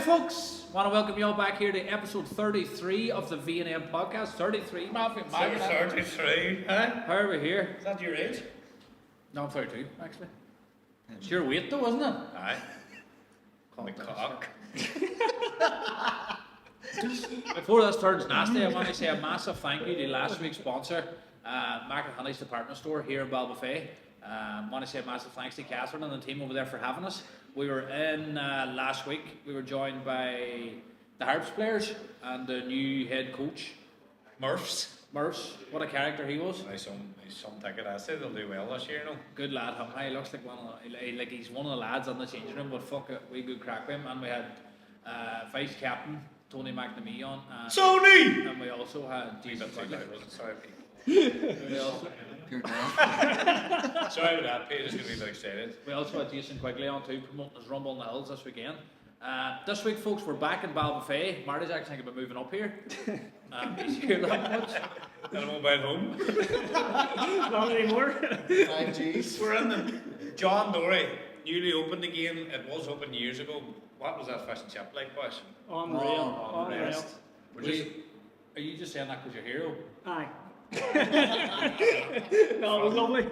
folks. Want to welcome you all back here to episode 33 of the V&M podcast. 33, Matthew. 33, huh? How are we here? Is that your age? No, I'm 32, actually. It's your weight though, isn't it? Aye. My cock. Before this turns nasty, I want to say a massive thank you to last week's sponsor, Mark and Honey's department store here in Balbuffet. I want to say a massive thanks to Catherine and the team over there for having us. We were in last week. We were joined by the Harps players and the new head coach, Murphs. What a character he was. He's some ticket. I say they'll do well this year, no? Good lad, he looks like he's one of the lads in the changing room, but fuck it, we good crack with him. And we had vice captain Tony McNamee on. Tony! And we also had Jason Quigley. Sorry, We also, sorry about that, Pete. Just going to be very excited. we also had Jason Quigley on too, promoting his Rumble in the Hills this weekend. This week, folks, we're back in Balbuffet. Marty's actually thinking about moving up here. He's here that much. And I'm about home. Not anymore. 5Gs. We're in the John Dory, newly opened again. It was open years ago. What was that fish and chip like, boys? Unreal. Are you just saying that because you're a hero? Aye. No, it was lovely.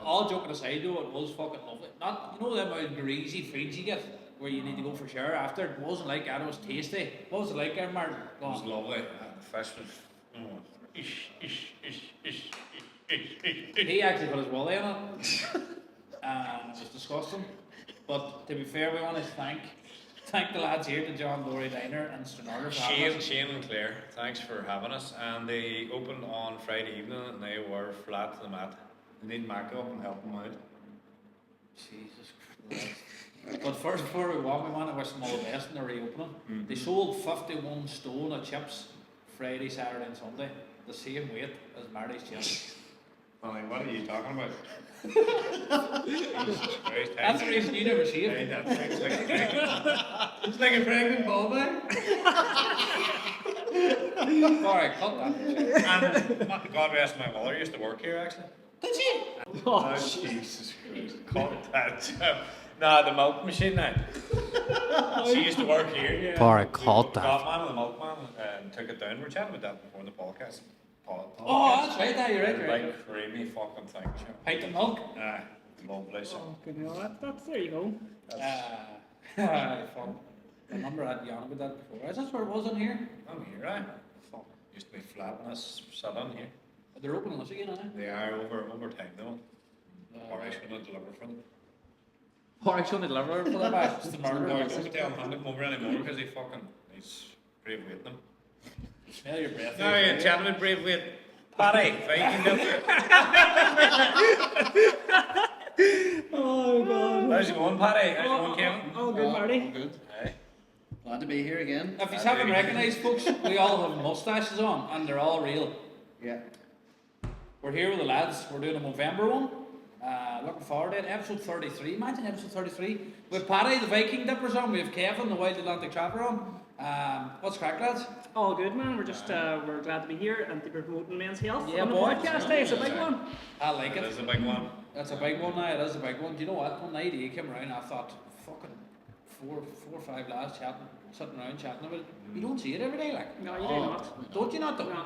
All joking aside, though, it was fucking lovely. Not, you know them greasy feeds you get where you need to go for shower after. It wasn't like that. It was tasty. What was it like there, Martin? It was lovely. The fish was. He actually put his willy in it. It was disgusting. But to be fair, we want to thank the lads here, the John Dory Diner and Stranraer. Shane and Claire, thanks for having us. And they opened on Friday evening and they were flat to the mat. They need Mac up and help them out. Jesus Christ. But first, before we want to wish them all the best in their reopening. They sold 51 stone of chips Friday, Saturday and Sunday. The same weight as Marty's chips. Molly, what are you talking about? Jesus Christ. That's the reason you never see Hey, it. that sounds like a pregnant. It's like a pregnant ball bag. Alright, cut that. And God rest my mother used to work here actually. Did she? Oh, Jesus Christ. Cut that job. Nah, the milk machine now. She used to work here. Yeah. Alright, cut that. Got man of the milkman and took it down. We were chatting about that before in the podcast. Oh, that's right, you're right. Like creamy fucking thing. Sure. Pint of milk. Ah, lovely. So. good hell, that's there you go. Fun. I remember I had yarn about that before. Is that where it was in here? I'm here, right? Fuck. Used to be flat and I sat on here. They're opening us again, aren't they? They are over time though. Porridge gonna deliver for them. Porridge only deliver for them. It's the murder. No, don't tell him hand it over anymore because he's brave weight them. Smell your breath. No, you're chatting about brave weight. Paddy, Viking dipper. Oh god. How's it going, Paddy? How's it going, Kevin? Oh, good, Marty. Good. Aye. Glad to be here again. If you haven't recognised, folks, we all have moustaches on, and they're all real. Yeah. We're here with the lads. We're doing a Movember one. Looking forward to it. Episode 33. Imagine episode 33. With Paddy, the Viking dippers on. We have Kevin, the Wild Atlantic Traveller on. What's crack, lads? All good, man. We're just we're glad to be here and to be promoting men's health Yeah, on the boy. podcast. It's a big one. I like It it. is a big one. That's a big one now. It is a big one. Do you know what? One night he came around. I thought, fucking four or five lads sitting around chatting about it. You don't see it every day, like. No, you do not. Don't you not, though? No.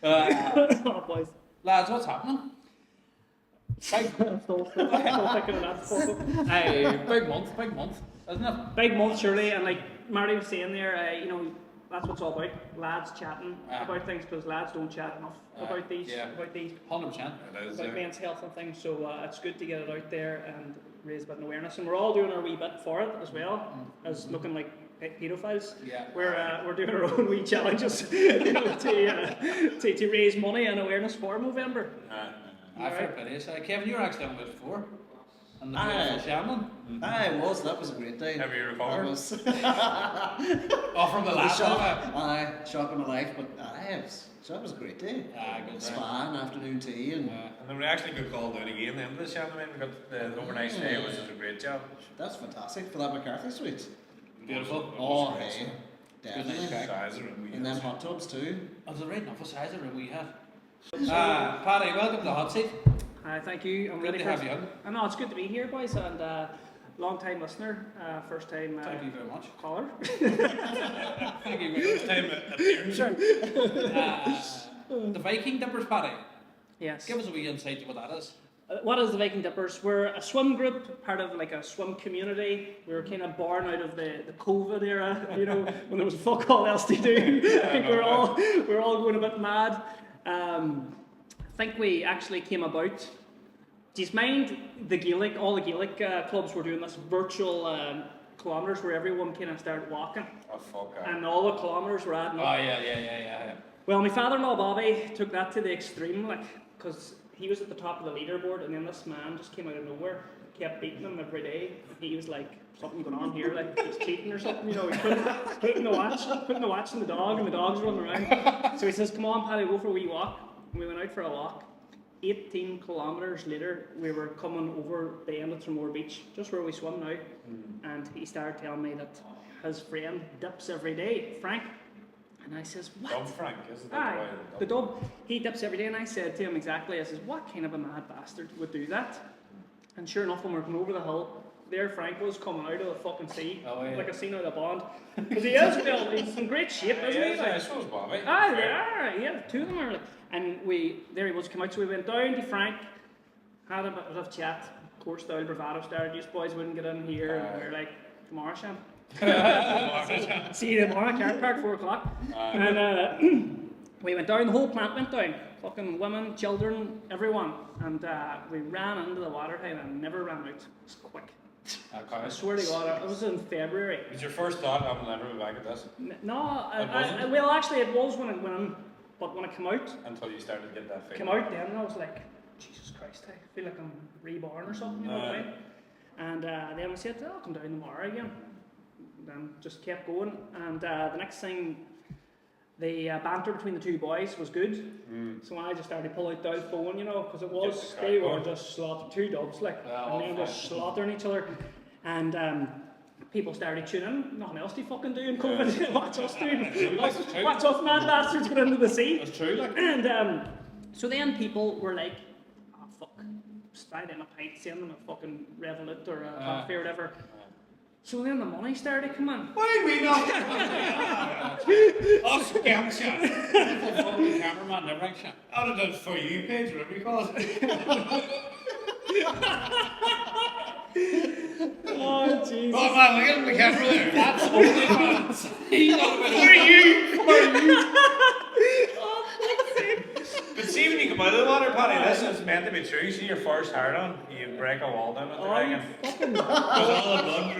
Uh, Oh, boys. lads, what's happening? I'm still thinking of that stuff. Hey, big month, isn't it? Big month, surely, and like Marty was saying there, you know, that's what it's all about. Lads chatting about things because lads don't chat enough about these, yeah. 100%. It is. about men's health and things. So it's good to get it out there and raise a bit of awareness. And we're all doing our wee bit for it as well, as looking like paedophiles. Yeah. We're doing our own wee challenges you know, to raise money and awareness for Movember. I fair play. So, Kevin, you were actually on it before. And the Aye. beautiful shaman. Aye, that was a great day. Have you That recovered? was Oh, from the last one. Aye, shock of my life, but that was a great day. Good Spa and afternoon tea and And then we actually got called out again then this year. We got the overnight stay, which is a great job. that's fantastic for that McCarthy suite. Beautiful. Oh, hey, definitely. Okay. Size of room we And them had. hot tubs too. Was it right enough a size of room we had? Paddy, welcome to the hot seat. Thank you. I'm Good ready to for have you on. I know it's good to be here, boys, and long time listener, first time Thank you very much. caller. Thank you very much. Time appearance. The Viking Dippers, Paddy. Yes. Give us a wee insight to what that is. What is the Viking Dippers? We're a swim group, part of like a swim community. We were kind of born out of the COVID era, you know, when there was fuck all else to do. I think we're all going a bit mad. I think we actually came about. Do you mind the Gaelic? All the Gaelic clubs were doing this virtual kilometres where everyone kind of started walking, Oh, fuck. and all the kilometres were adding up. Oh, yeah. Well, my father-in-law Bobby took that to the extreme, like, because he was at the top of the leaderboard, and then this man just came out of nowhere, kept beating him every day. He was like, something going on here, like he's cheating or something, you know. He putting the watch in the dog, and the dog's running around. So he says, "Come on, Paddy, go for a wee walk." And we went out for a walk. 18 kilometres later, we were coming over the end of Tramore Beach, just where we swim now, and he started telling me that his friend dips every day, Frank. And I says, "What?" Dub Frank, isn't it? Aye, the dub. He dips every day, and I said to him exactly, I says, "What kind of a mad bastard would do that?" And sure enough, when we were coming over the hill, there Frank was coming out of the fucking sea, like a scene out of Bond. Because he is, Bill, he's in great shape, isn't he? I suppose Bobby. Aye, they are, yeah, two of them are. And there he was, come out, so we went down to Frank, had a bit of chat. Of course, the old bravado started, you boys wouldn't get in here, and we were like, "Tomorrow, Sham." See you tomorrow, Car Park, 4 o'clock. And we went down, the whole plant went down. Fucking women, children, everyone. And we ran into the water time and never ran out. It was quick. I swear to God, it was in February. Was your first thought, I'm never be back at this? No, well, actually, it was when but when I came out, Until you started to get that feeling. then I was like, Jesus Christ, I feel like I'm reborn or something, you know what I mean? And then we said, "I'll come down tomorrow again." Then just kept going, and the next thing, the banter between the two boys was good. So I just started to pull out the old phone, you know, because they were just two dubs, like, and they were just slaughtering each other, and people started tuning in. Nothing else to fucking do in COVID. Watch us do. Watch us mad bastards get into the sea. That's true, like. And so then people were like, "Oh fuck, slide in a pint, send them a fucking Revolut or a coffee or whatever." So then the money started coming. Why we not? Oh, scam shot. Fucking cameraman, never like shot. I'd have done For You page, whatever you call it. Oh Jesus! Oh man, look at the camera there. That's only fans. He's not about For You! But see, when you come out of the water, Paddy, this is meant to be true. See your first hard on, you break a wall down with the ring, and Fucking because all the blood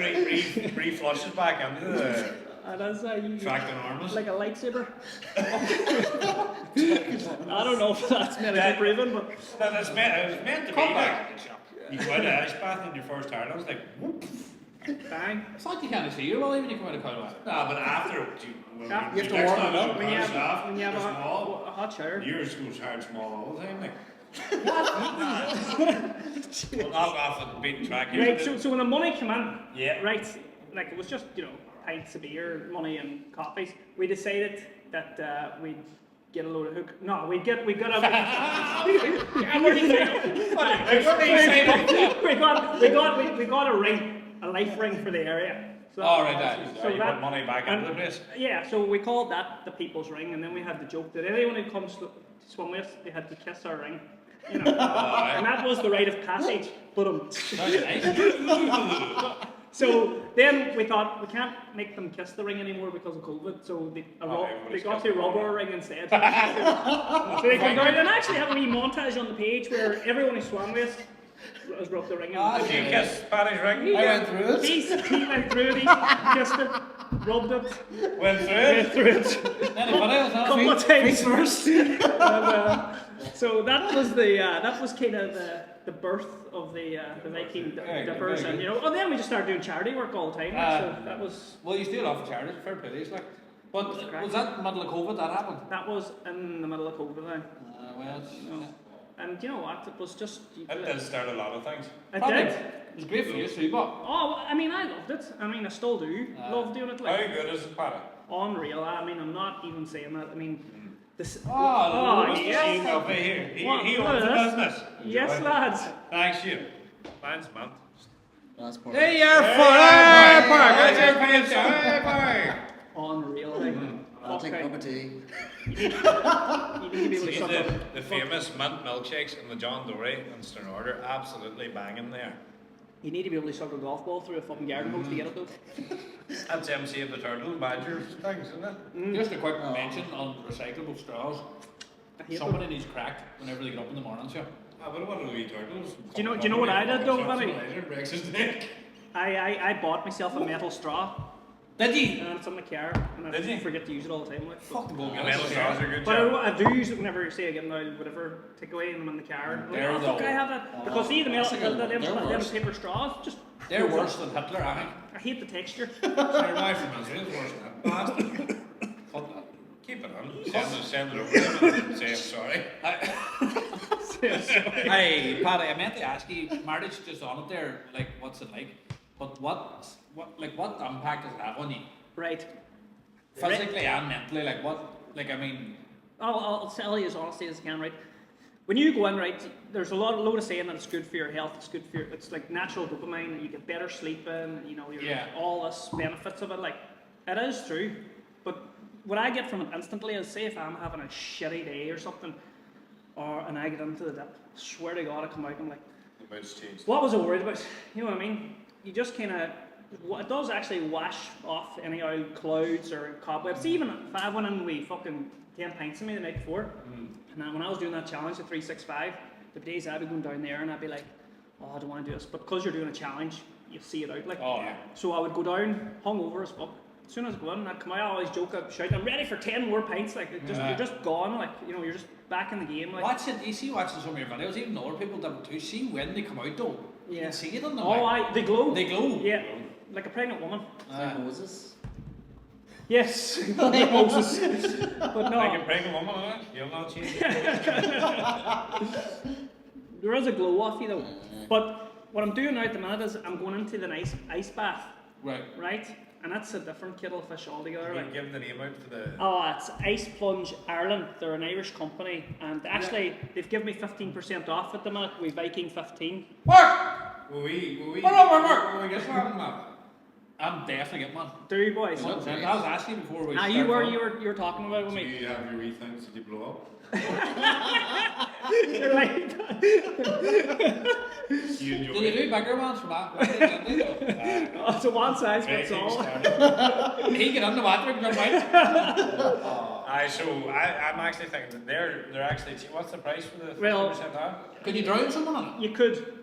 reflushes back into the and that's you tract enormous. like a lightsaber. I don't know if that's meant to be breathing, but But it's meant to be like, you go out of ice bath in your first hard on, it's like, whoop. bang. It's like you can't see your well even when you come out of Colorado. Nah, but after, when Yeah, you have to warm it up When you have, when you have small. a hot shower. Yours goes hard small all the time, like. Well, not off the beaten track here. Right, so when the money came in, Yeah. right, like it was just, you know, pints of beer, money and coffees, we decided that we'd get a load of hook. No, we got a we got a ring, a life ring for the area. So Oh, right, that. So you put money back into the place. Yeah, so we called that the people's ring, and then we had the joke that anyone who comes to swim with us, they had to kiss our ring. You know, and that was the rite of passage. But so then we thought we can't make them kiss the ring anymore because of COVID. So they got to rub our ring instead. So they come down and actually have a wee montage on the page where everyone who swam with us has rubbed the ring in. Did you kiss Paddy's ring? I went through it. He went through it, he kissed it, rubbed it, Went through went it? through it. Anybody else? Couple of times first. And, so that was kind of the birth of the Viking Dippers, very and good. you know, and then we just started doing charity work all the time. So that was Well, you still offer charity, fair play, it's like. But was that middle of COVID that happened? in the middle of COVID then. Well, And you know what? It was just. It did start a lot of things. It probably. did. It was great for you too, but. Oh, I mean, I loved it. I mean, I still do love doing it. How Like good is it, Paddy? unreal. I mean, I'm not even saying that. I mean, this. Oh, yes. I'll be here. He What? owns the Look at business. Yes, Enjoy it. lads. Thanks, you. Thanks, man. Passport. Hey, you're Unreal, like. I'll take a cup of tea. You need to be able to See suck the up. famous mint milkshakes in the John Dory in Stern Order, absolutely banging there. You need to be able to suck a golf ball through a fucking garden hose to get it though. That's MC of the Turtle, Badger things, isn't it? Just a quick mention on recyclable straws. I hate Somebody needs cracked whenever they get up in the morning, sure. Ah, but what are the wee turtles? Do you know what I did though, Vinny? Brexit. I bought myself a metal straw. Did you? And it's in the car, and I Did you? forget to use it all the time. Like, Fucking go The get metal it. straws are good. but job. I do use it whenever, say, I get out whatever takeaway and I'm in the car. I'm like, They're oh, fuck, the- I have that. Because see, the metal, them worse. paper straws, just They're worse than Hitler, I think. I hate the texture. Your wife from Israel's worse than that bastard. Keep it on. Send it over to them and say I'm sorry. Hey, Paddy, I meant to ask you, marriage just on it there, like, what's it like? But what impact does it have on you? Right. Physically and mentally, I mean, I'll tell you as honestly as I can, right? When you go in, right, there's a load of saying that it's good for your health, it's like natural dopamine, you get better sleeping, you know, all this benefits of it, like, it is true. But what I get from it instantly is, say if I'm having a shitty day or something, and I get into the dip, I swear to God, I come out and I'm like, The mood's changed. what was I worried about? You know what I mean? You just kind of, it does actually wash off any old clouds or cobwebs. Even if I went in with fucking 10 pints of me the night before, and when I was doing that challenge, the 365, the days I'd be going down there and I'd be like, oh, I don't want to do this. But because you're doing a challenge, you see it out. Like, oh yeah. so I would go down, hungover as fuck. As soon as I go in, I'd come out, I always joke, I'd shout, I'm ready for 10 more pints. Like, you're just gone. Like, you know, you're just back in the game. Like, Watching some of your videos, even other people do it too. See when they come out though, you Yeah. can see it on them. oh, they glow. They glow. Yeah, like a pregnant woman. Like Moses. Yes, like Moses. But I no, can bring a woman on it. You'll not change. there is a glow off you though. But what I'm doing now at the minute is I'm going into the nice ice bath, Right. right? And that's a different kettle of fish altogether. You Like, give the name out for the. oh, it's Ice Plunge Ireland. They're an Irish company, and actually they've given me 15% off at the minute. We Viking 15. Mark! Will we? Hold on, Mark. Will we get one, man? I'm definitely getting one. Do you boys? 100%. I was asking before we. Ah, you were talking about it with Do me. you have your wee things that you blow up? You're like, You enjoy Do you it? do bigger ones for that? oh, it's a one size fits all. He get on the water and come right. Aye, so I'm actually thinking that they're actually cheap. What's the price for the 50% Well- off? Could you drown someone on it? You could.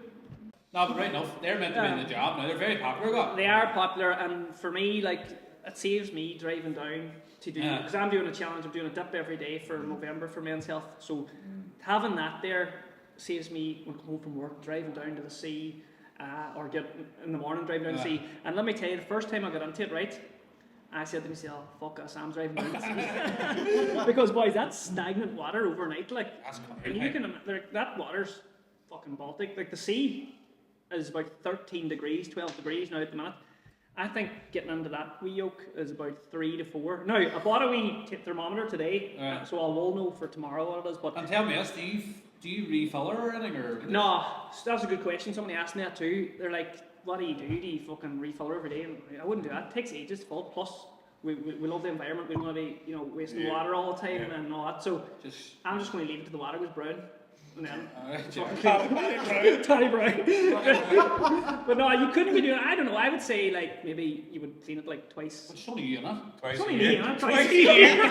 No, but right enough. They're meant to be in the job now. They're very popular. Got. They are popular, and for me, like, it saves me driving down to do, because I'm doing a challenge, I'm doing a dip every day for Movember for men's health, so having that there saves me when I come home from work, driving down to the sea, or get in the morning driving down to the sea, and let me tell you, the first time I got into it, right, I said to myself, fuck us, I'm driving down to the sea. Because boys, that's stagnant water overnight, like, That's and you can, that water's fucking Baltic, like the sea is about 13 degrees, 12 degrees now at the minute. I think getting into that wee yoke is about 3 to 4. Now, I bought a wee thermometer today, so I will know for tomorrow what it is. But And tell me this: do you refill her or anything, or? no, that's a good question. Somebody asked me that too. They're like, "What do you do? Do you fucking refill her every day?" And I wouldn't do that. It takes ages to fill. Plus, we love the environment. We don't want to be wasting water all the time and all that. So Just. I'm just going to leave it to the water goes brown. And then Alright, Tony Brown. But no, you couldn't be doing. I don't know. I would say like maybe you would clean it like twice. It's only you, innit? Twice It's a only year. me, huh? Twice a year.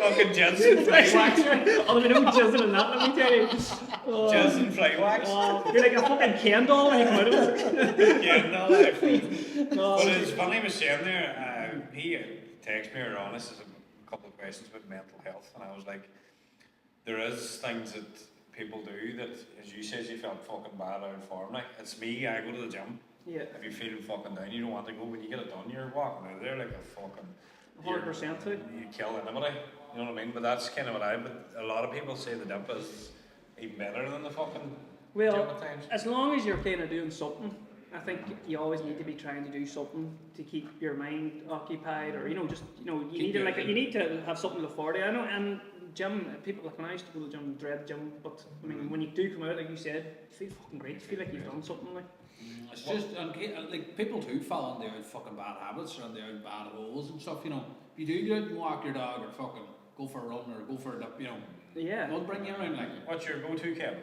Fucking Jensen fly wax. Although we don't jizzing in that, let me tell you. Oh, Jensen fly wax. you're like a fucking Ken doll when you come out of it. Yeah, no, I frozen. Oh, But it's funny he was saying there, he texted me or on us a couple of questions about mental health, and I was like, there is things that people do that, as you said, you felt fucking bad out of form. Like, it's me, I go to the gym. yeah, If you feel fucking down, you don't want to go. When you get it done, you're walking out there like a fucking... 100% too. You kill anybody, you know what I mean? But that's kind of what but a lot of people say the dip is even better than the fucking gym Well, at times. as long as you're kind of doing something, I think you always need to be trying to do something to keep your mind occupied, or just you need to you need to have something to look forward to. I know, and gym, people, like when I used to go to the gym, dread the gym, but I mean, when you do come out, like you said, you feel fucking great, you feel like you've done something, like. It's just, like, people too fall into their fucking bad habits or their bad holes and stuff, you know. If you do good and walk your dog or fucking go for a run or go for a dip, you know, Yeah. don't bring you around, like. What's your go-to, Kevin?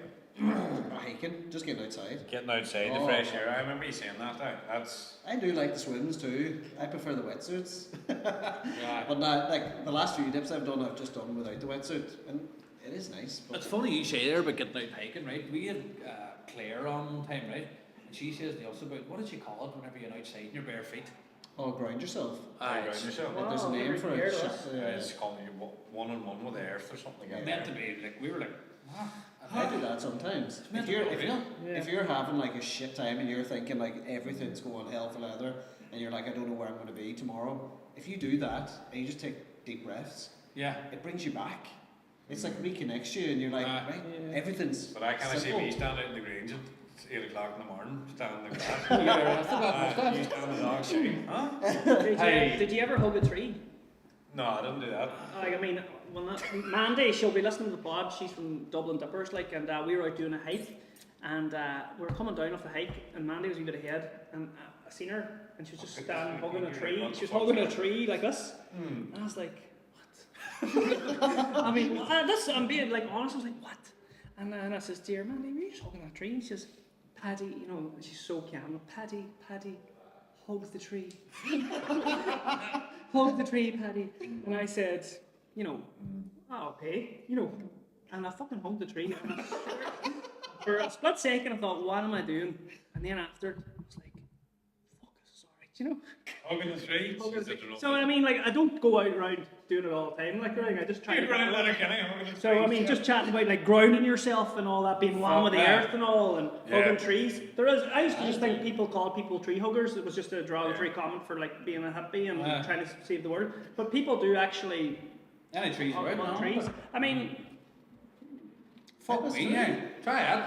Hiking, just getting outside. Getting outside, the fresh air. I remember you saying that. That's. I do like the swims too. I prefer the wetsuits. Yeah. But now, like the last few dips I've done, I've just done without the wetsuit, and it is nice. But It's funny you say there about getting out hiking, right? We had Claire on one time, right? And she says to us about, what did she call it whenever you're outside in your bare feet? oh, ground yourself. Aye, Ground yourself. Wow. There's a name for never it. heard of Yeah, it's called you one-on-one with the earth or something like meant that. to be, like, we were like, ah. I do that sometimes. meant If you're to be real. if you're having like a shit time and you're thinking like everything's going hell for leather, and you're like, I don't know where I'm going to be tomorrow. If you do that and you just take deep breaths, Yeah. it brings you back. It's like reconnects you, and you're like, right, Yeah. everything's. But I kind of see simple. me standing out in the greens at 8 o'clock in the morning, standing in the You grass. got arrested about You mustache? stand in the dog shooting. Huh? Hey. Did you ever hug a tree? No, I didn't do that. Like, I mean, Mandy, she'll be listening to the pod. She's from Dublin Dippers, like, and we were out doing a hike, and we were coming down off the hike, and Mandy was a wee bit ahead, and I seen her, and she was just standing hugging a tree. She was hugging a tree like this, and I was like, what? I mean, I'm being like honest. I was like, what? And I says, dear Mandy, were you just hugging that tree? And she says, Paddy, you know, and she's so calm. Paddy, hug the tree. Hug the tree, Paddy. And I said, you know, oh, okay, you know, and I fucking hugged the tree. And for a split second, I thought, what am I doing? And then after, I was like, fuck, this is alright, you know? Hugging the tree. Hugging the tree. So, I mean, like, I don't go out around doing it all the time, like, I just try You're running letter, Kenny, hugging the tree. So, I mean, just chatting about, like, grounding yourself and all that, being one with the yeah. earth and all, and Yeah. hugging trees. I used to just think people called people tree huggers. It was just a derogatory comment for, like, being a hippie and Yeah. trying to save the world. But people do actually Any trees hug about, no? trees. I mean, Fuck me, yeah. Try it.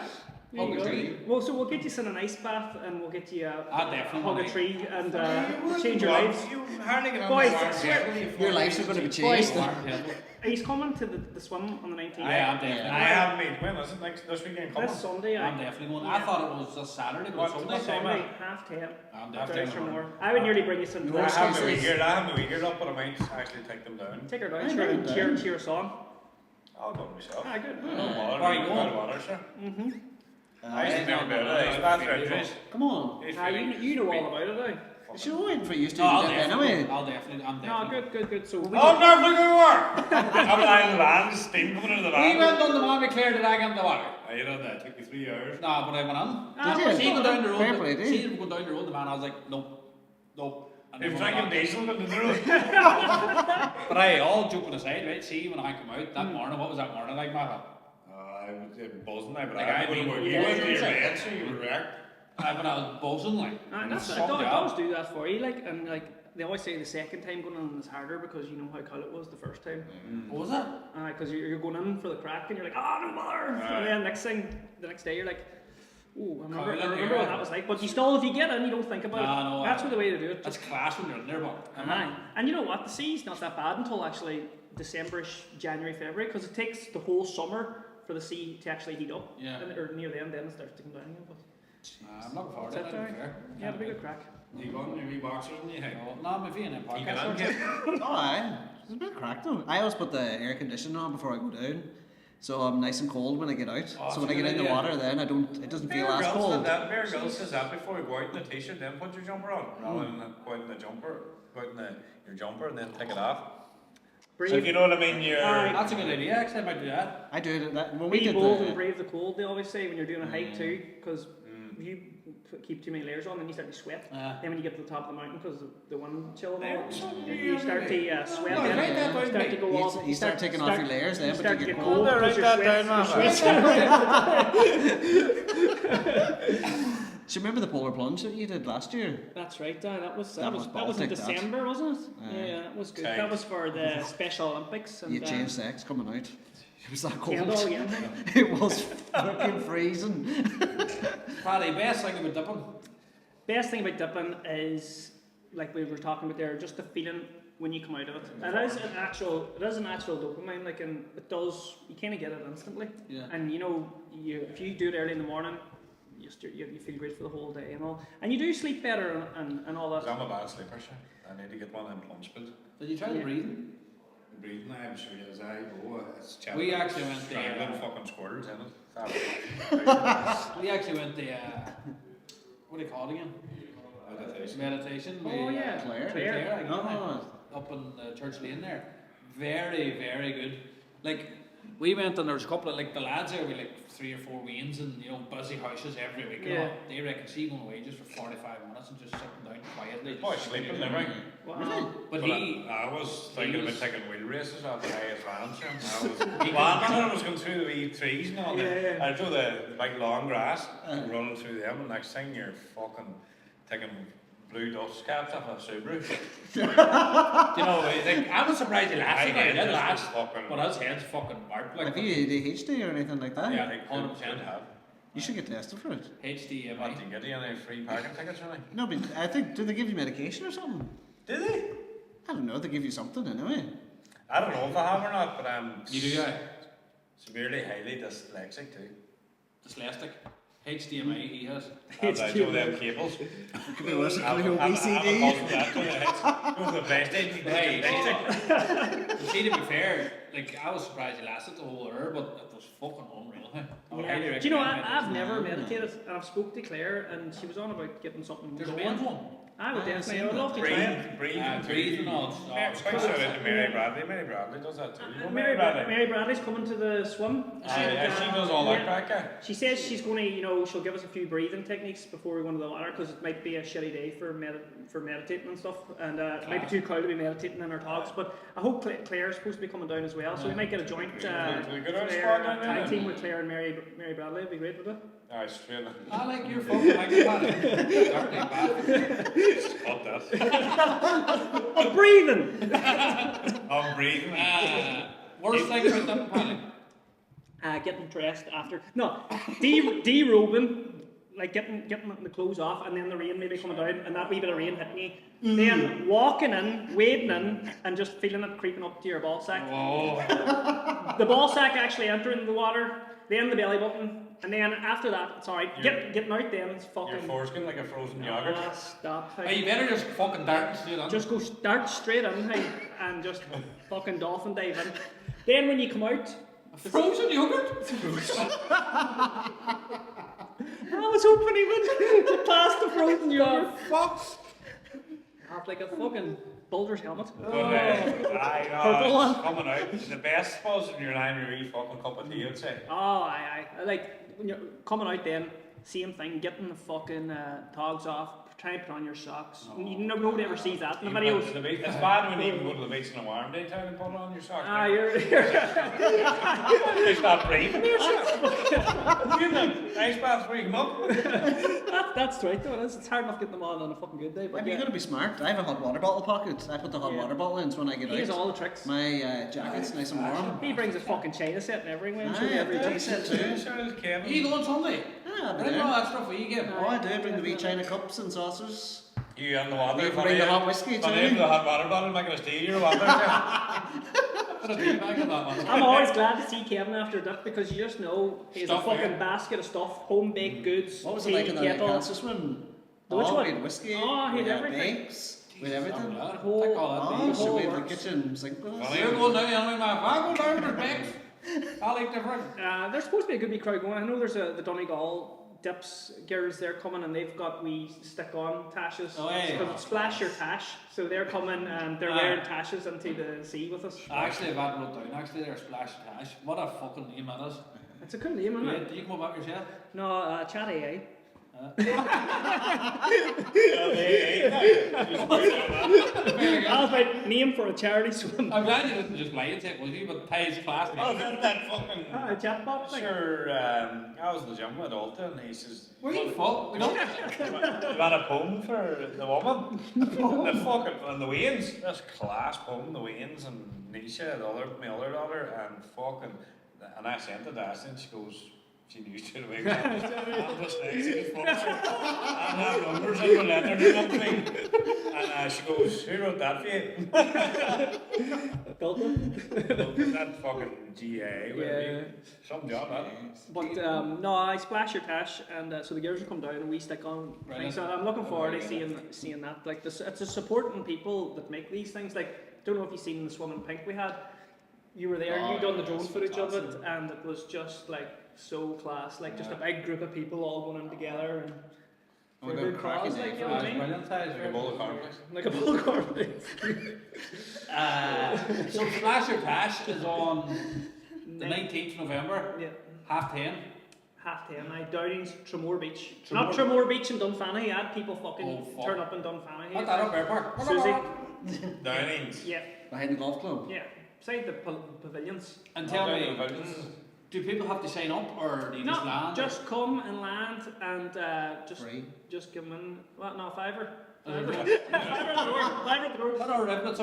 there you Hug a go. tree. Well, so we'll get you in an ice bath and we'll get you definitely hug a will. tree and change your lives. You hardly get on Boys, the warm swear- table. Your lives are going to be Boys. changed. He's coming to the swim on the 19th. I am definitely. I haven't been. When is it? This weekend coming? This Sunday, I'm definitely going. I thought it was this Saturday, but it's What Sunday. time? Sunday, 10:30. I'm Half definitely ten. Or more. I would nearly bring you some You I wanna drinks. have my Excuse wee gear up, but I might actually take them down. Take her down, I'm sure, going and down. cheer us on. I'll go myself. Ah, good. No bother. Where are you Go going? to water, sir. I used to be on bed. That's right. Come on. You know all about it, You should know waiting for you to do No, I'll that definitely. anyway. I'll definitely. I'm No, definitely. good. So Oh, never look over! I'm lying in the van, steam coming out of the We van. went on the one we cleared it. I got in the water. I did that. It took me 3 hours. No, but I went on. Ah, Did you? See go down the Fair play, road. did See you? him go down the road. The man, I was like, nope. And He then was went drinking on. diesel in the road. But I all joking aside, right? See when I come out that morning, what was that morning like, Martha? I was buzzing there, but Like, I I wouldn't mean, work. You yeah, went to yeah, your yeah. bed, so you were wrecked. When I was buzzing, like. that's Fuck it. It yeah. does do that for you, like, and like they always say the second time going in is harder because you know how cool it was the first time. What was it? Because you're going in for the crack and you're like, oh no bother. Aye. And then the next day you're like, oh, I remember Cool, what yeah. that was like. But you still, if you get in, you don't think about it. No, That's the way to do it. That's class when you're in there, but. Aye. And you know what? The sea's not that bad until actually December-ish, January, February, because it takes the whole summer for the sea to actually heat up. Yeah. Or near the end, then it starts to come down again. But I'm looking forward to it. That's to be alright. fair. yeah, it'll be a good crack. You got your wee boxers and you think, No, I'm a V&M you podcast. can unget. Oh, aye. It's a bit cracked though. I always put the air conditioner on before I go down, so I'm nice and cold when I get out. Oh, so when I get in the yeah. water, then it doesn't feel as Bear cold. Grylls says that before you go out in the t-shirt, then put your jumper on, rather than go out in the jumper, go out in your jumper and then take it off. So if you know what I mean, you're. Aye. That's a good idea, actually, I might do that. I do that when we Be did bold and the. brave the cold, they always say when you're doing a hike too, because if you keep too many layers on, then you start to sweat. Then when you get to the top of the mountain, because the wind chill and all, you start to sweat. No, then write that down, start to go off. You start taking off your layers then, you but start you to get get cold. cold because Write you're that sweating. Do you remember the polar plunge that you did last year? That's right, Dan. That was That in was Baltic, that. December, wasn't it? Aye. Yeah, that was good. Tight. That was for the Special Olympics. And, You changed sex coming out. It was that cold. Kendall again. It was fucking freezing. Paddy, best thing about dipping. Best thing about dipping is, like we were talking about there, just the feeling when you come out of it. It is an actual dopamine, like, and it does, you kind of get it instantly. Yeah. And you know, if you do it early in the morning, you feel great for the whole day and all. And you do sleep better and all that. I'm a bad sleeper, sure. I need to get one of them plunge pills. Did you try the breathing? Breathing, I'm sure as I go, it's We actually went strangling there. fucking squirrels in it. We actually went the what do you call it again? Meditation. Oh We, yeah, Claire, I got Oh. up in Church Lane there. Very, very good. Like, we went and there was a couple of, like, the lads there with like 3 or 4 weans and, you know, busy houses every week. Yeah. They reckon she going away just for 45 minutes and just sitting down quietly. Oh, sleeping, never. Wow. But I was thinking was- about taking wheel races after the highest round. I was going through the wee trees and all that. Yeah. I through the big long grass, running through them, and next thing you're fucking taking blue dust caps off a Subaru. you know, like, I was surprised he lasted. I It did last. fucking. But his head's fucking marked. Like, Have you ADHD or anything like that? Yeah. I could 100%. have. You should get tested for it. What HDMI. do you get? Any free parking tickets or anything? No, but I think, do they give you medication or something? Do they? I don't know, they give you something anyway. I don't know if I have or not, but I'm You do, yeah. severely highly dyslexic too. Dyslexic. HDMI he has. And I know them cables. It could be worse I'm than your OBCD. Those are the best days. Hey, see, to be fair, like, I was surprised he lasted the whole hour, but it was fucking unreal. I would highly Yeah. Do you know, recommend it. I've never meditated, and I've spoke to Claire, and she was on about getting something There's a going. men's one. I would Ah, definitely, I've I would love to try it. Breathe and all. Quite shout out to Mary Bradley. Mary Bradley does that too. You know Mary Bradley's coming to the swim. She does all that crack. She says she's going to, you know, she'll give us a few breathing techniques before we go into the water, because it might be a shitty day for meditating and stuff, and it might be too cold to be meditating in our talks. But I hope Claire's supposed to be coming down as well, so we might get a joint Good Claire, spot down there. tag team with Claire and Mary Bradley. It'd be great, would it? Alright, straight on. I like your fucking like that. Stop that. Oh, breathing. I'm breathing. Worst thing about that panic. Getting dressed after. No, derobing, like getting the clothes off, and then the rain maybe coming down, and that wee bit of rain hitting you. Then walking in, wading in, and just feeling it creeping up to your ball sack. Whoa. The ball sack actually entering the water, then the belly button, and then after that, it's alright. Getting out then, it's Your fucking. foreskin like a frozen yogurt. Stop. Hey, you better just fucking dart and straight on. Just go start straight in, hey, and just fucking dolphin dive in. Then when you come out, Frozen yogurt? I was hoping he would pass the frozen yogurt. Fuck. Have like a fucking Boulder's helmet. But Purple one. it's coming out. The best was when you're lying in your wee fucking cup of tea, I'd say. Oh, I like when you're coming out then, same thing, getting the fucking togs off, trying to put on your socks. Nobody ever sees that in the videos. It's bad when you even go to the beach in a warm day time and put it on your socks. Ah, you're It's not breathing. You're in the ice bath where you come up. that's right though, it is. It's hard enough getting them on a fucking good day. Yeah, But but you gotta be smart. I have a hot water bottle pocket. I put the hot water bottle in so when I get he has out. all the tricks. My jacket's nice and warm. He brings a fucking China set and everything. I I'm sure have every the tea day. set too. Are you going Sunday? Ah, I didn't know that stuff for you, Gib. Oh, I do. Bring the wee china cups and saucers. You and the water. You bring the hot whiskey Funny, too. the hot water bottle making a steal your water. What a tea bag of that one. I'm always glad to see Kevin after a dip because you just know he's Stuff, a fucking yeah. basket of stuff, home baked goods. What was it tea, like in the kettle. cancer swim? Which Oh, one? we had whiskey. Oh, he we had had everything. bakes. We had everything. Take all Oh, that. so we had the works. kitchen sink with us. Funny. You're going down the only map. I go down with bags. I like different. There's supposed to be a good wee crowd going. I know there's the Donegal dips girls, they're coming and they've got wee stick-on tashes. Oh, yeah. Because it's Splash Your Tash. So they're coming and they're wearing tashes into the sea with us. I actually have that wrote down. Actually, there's Splash Tash. What a fucking name that is. It's a cool name, isn't Yeah, it? do you come up yourself? No, Chat AA. That was my name for a charity swim. I'm glad you didn't just lie and take with you, but Ty's class. Oh, that fucking. A chatbot thing. Sure, I was in the gym with Alta and he says, Where you fuck? We don't. you got a poem for the woman? The fucking, and the Waynes, this class poem, the Waynes and Nisha, my other daughter, and fucking, and I sent it to Ashley and she goes, She knew straight away. I'm dyslexic as fuck. I have numbers in my letter and everything. And she goes, who wrote that for you? Built it. That fucking GA. Yeah. Some job, that. But no, I splash your Tash, and so the girls will come down and we stick on. Brilliant. So I'm looking forward to seeing that. Like this, it's a supporting people that make these things. Like, don't know if you've seen the Swim in Pink we had. You were there. You done the drone footage of it, and it was just like so class. Like just a big group of people all going in together and. For a good cause, like, you know what I mean? Brilliant, Tash. Like a bowl of cornflakes. Like a bowl of cornflakes. So Splash Your Tash is on the 19th of November, Yeah. 10:30. 10:30. I Downings, Tramore Beach. Tramore- Not Tramore Beach in Dunfanny. I had people fucking Oh, fuck. turn up in Dunfanny. What's that up, Bear Park? Susie. Downings. Yeah, Behind the golf club. yeah. Beside the pavilions. And tell Down me, the pavilions. do people have to sign up or do you No, just land? just come and land and Free. just give them in. What? No, $5. Uh, $5 at the door. What are ribbons?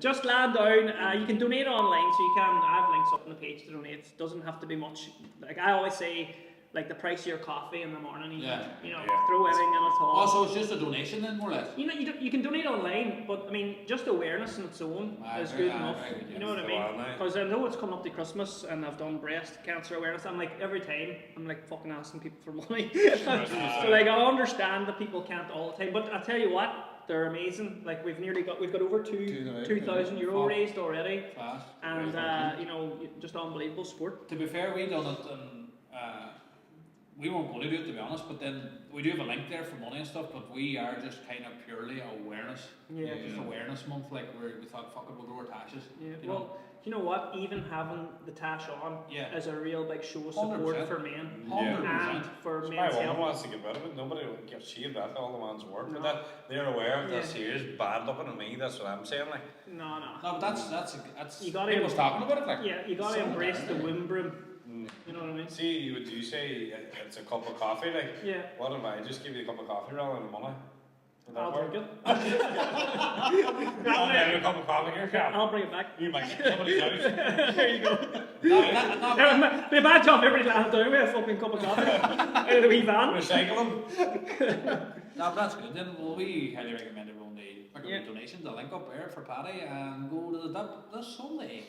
Just land down. You can donate online, so you can. I have links up on the page to donate. It doesn't have to be much. Like I always say, like the price of your coffee in the morning. Yeah. You know, Yeah. throw anything in at all. Also, it's just a donation then, more or less. You know, you can donate online, but I mean, just awareness on its own Aye, is very- good aye, enough. very good, yeah. You know what I So mean? am I. Because I know it's coming up to Christmas, and I've done breast cancer awareness. I'm like every time, I'm like fucking asking people for money. So like I understand that people can't all the time, but I tell you what, they're amazing. Like we've got over 2,000 euro Fuck. raised already, Fast. and you know, just unbelievable sport. To be fair, we done it and we weren't going to do it to be honest, but then we do have a link there for money and stuff, but we are just kind of purely awareness. Yeah. Just awareness month, like we thought, fuck it, we'll grow our tashes. Yeah. You know? Well, you know what? Even having the Tash on Yeah. is a real big show of support 100%. for men. Yeah. 100%. And for My men's woman health. wants to get rid of it. Nobody will give a shit about all the man's work. No. But that they're aware of this Yeah. here's bad looking at me. That's what I'm saying. Like, No. No, but that's You gotta- people's talking about it, like. Yeah, you gotta Some embrace are, the yeah. Wimbroom. You know what I mean? see, would you say it's a cup of coffee? Like, Yeah. what if I just give you a cup of coffee rather than money? Would that I'll work? drink it. I'll get you a cup of coffee here, Cap. I'll bring it back. You might get somebody's house. There you go. No, Be a bad job everybody land down with a fucking cup of coffee out of the wee van. Recycle them. no, but that's good. Then well, we highly recommend everyone to Yeah. donations. The link up there for Paddy and go to the dub this Sunday.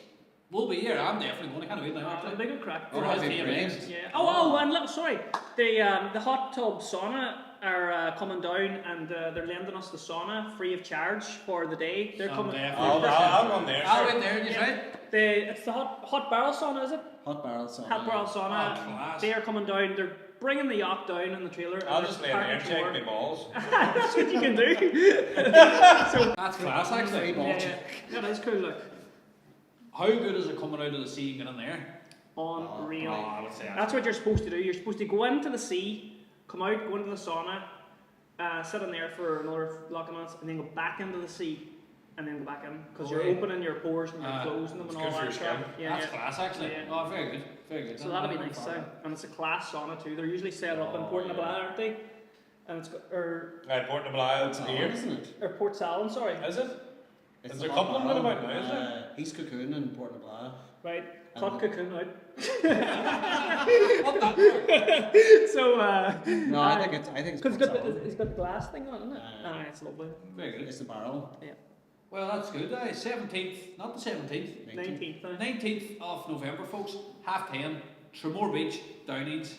We'll be here. I'm definitely going. I can't wait now. It'll Actually. be a good crack. Oh, that'd be great. Yeah. And look, sorry. The hot tub sauna are coming down and they're lending us the sauna free of charge for the day. They're coming. I'll run there. I'll sir. wait there. You say? It's the hot barrel sauna, is it? Hot barrel sauna. Hot barrel sauna. Oh, class. They are coming down. They're bringing the yacht down in the trailer. and I'll they're just lay there and parking check for- my balls. That's what you can do. That's class, actually. Yeah, that is cool. Look, How good is it coming out of the sea and getting in there? unreal. I would say That's what you're supposed to do. You're supposed to go into the sea, come out, go into the sauna, sit in there for another block of minutes, and then go back into the sea, and then go back in because you're Right. opening your pores and you're closing them it's and good all for that your crap. skin. Yeah, That's yeah. class, actually. Yeah. Oh, very good. Very good. So that'll be nice, and it's a class sauna too. They're usually set up in Port Nablai, aren't they? And it's got, Right, Port Nablai, it's Oh, here. isn't it? or Port Salon, sorry. Is it? It's Is the there a hot couple of them barrel. about now, is there? He's cocoon in Port Nablai. Right, And cut the- cocoon out. What that? So, No, I think it's because Port Salon. it's got the glass thing on it, isn't it? Aye. It's lovely. Very good. It's the barrel. Well, that's good. 17th, not the 17th. 19th. 19th of November, folks. 10:30. Tramore Beach, Downings.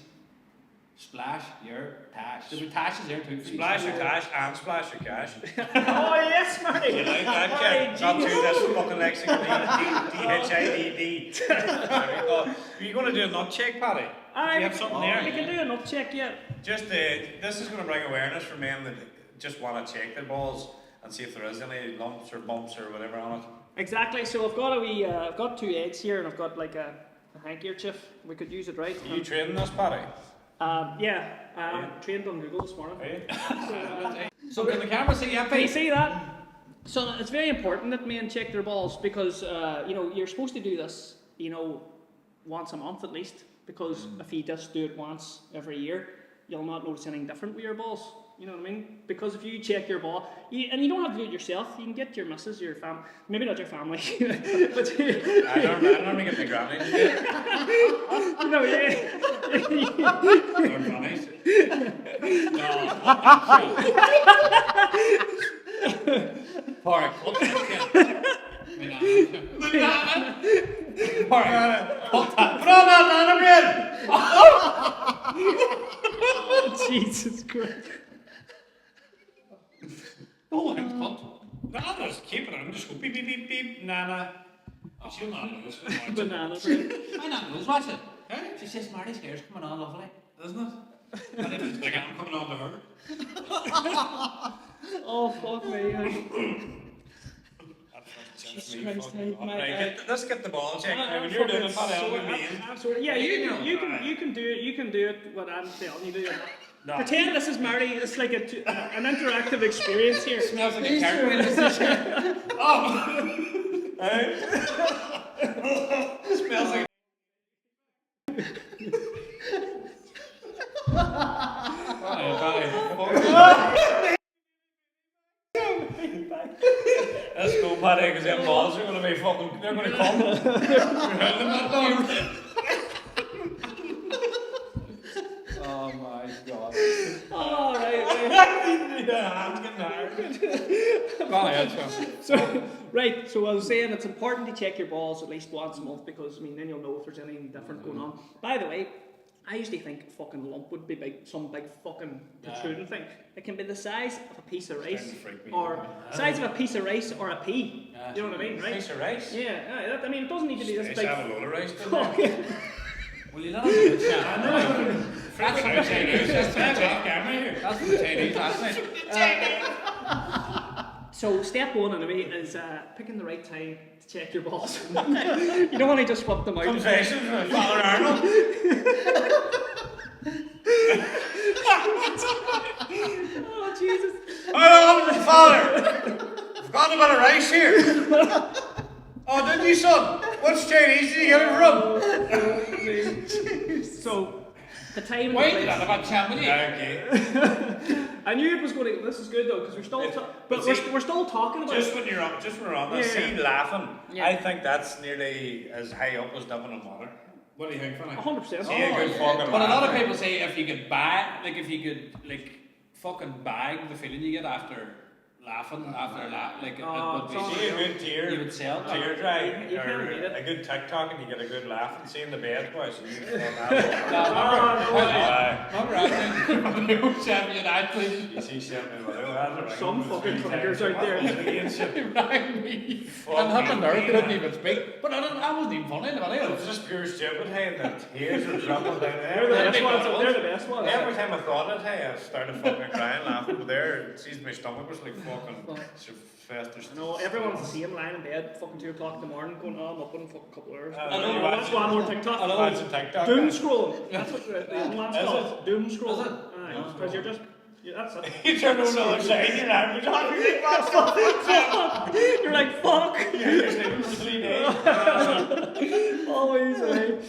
Splash your Tash. There'll be Tashes there too. for you. Splash your cash and splash your cash. Oh yes, Marty. You like that, Marty, kid? Not too, genius. that's fucking Lexington. DHIDD. Are you going to do a nut check, Paddy? Aye, You have something there? We can do a nut check yet. Just this is going to bring awareness for men that just want to check their balls and see if there is any lumps or bumps or whatever on it. Exactly. So I've got I've got 2 eggs here, and I've got like a handkerchief. We could use it, right? Are you trading this, Paddy? Yeah. Trained on Google this morning. Are you? So can the camera see you? Can you see that? So it's very important that men check their balls because you're supposed to do this, once a month at least. Because if you just do it once every year, you'll not notice anything different with your balls. You know what I mean? Because if you check your ball, and you don't have to do it yourself, you can get your missus, your family, maybe not your family, but I normally get my granny to do it. funnies. Pork. Pork. Put on that banana bread! Jesus Christ. Oh, I'm cunt. Nah, just keep it on. Just go beep, beep, beep, beep. Nana. She'll not know this one. Banana bread. My nan knows, watch it. She says Marty's hair's coming on lovely. Isn't it? And if it's like I'm coming on to her. Oh, fuck me. Jesus Christ, Let's get the ball check. When you're doing it, Paddy, I'm me. Absolutely. Yeah, you can do it. What I'm telling you to do. No. Pretend this is Marty. It's like an interactive experience here. Smells like a character. Oh! Hey? Smells like. Let's go, Paddy, because them balls are going to be fucking. They're going to come. Oh my god. Oh, right. Yeah, I'm getting hard. So I was saying it's important to check your balls at least once a month because, I mean, then you'll know if there's anything different going on. By the way, I usually think a fucking lump would be big, some big fucking protruding thing. It can be the size of a piece of rice, or size of a piece of rice or a pea. You know what I mean, right? Piece of rice? Yeah, I mean, it doesn't need to be this Nice big. to have a load of rice, doesn't Oh, it? yeah. Well, you know, that's That's how Chinese. That's off camera here. from the Chinese last night. So step one anyway is picking the right time to check your balls. You don't want to just swap them out. Confessions from Father Arnold. Oh Jesus! Hold on, Father. Forgotten about a rice here. Oh, didn't you, son? Which Chinese did you get it from? So the time and the Wait, place. that's about 10 minutes. Okay. I knew it was going to. This is good though because we're still, we're still talking about. Just when we're on this, Yeah. see laughing. Yeah. I think that's nearly as high up as dipping in water. What do you think, Fanny? 100%. See a good fucking But a lot of laugh. people say if you could bag, fucking bag the feeling you get after laughing, it would be. See a good tear. You would sell. Tear dry, You or can't beat it. a good TikTok, and you get a good laugh, and see in the bed twice. And you Remember the old champion athlete? You see something like that. Some fucking triggers out there. It rang me. And happened there, couldn't even speak. But I wasn't even funny. It was just pure stupid, hey, and the tears were dropping down They're the there. best ones. They're the best ones. Every time I thought it, hey, I started fucking crying, laughing, but there, it sees my stomach was like fucking festers. No, everyone's the same, lying in bed, fucking 2 o'clock in the morning, going, oh, I'm up in a fucking couple hours. I I know, know, that's why I'm more TikTok. Watch the TikTok. Doom scrolling. That's what the one's Is called. Doom Is scrolling. it? Because you're just. That's it. You turn over the other side, you're like, You're like, fuck. you're sleeping for 3 days. Always, right.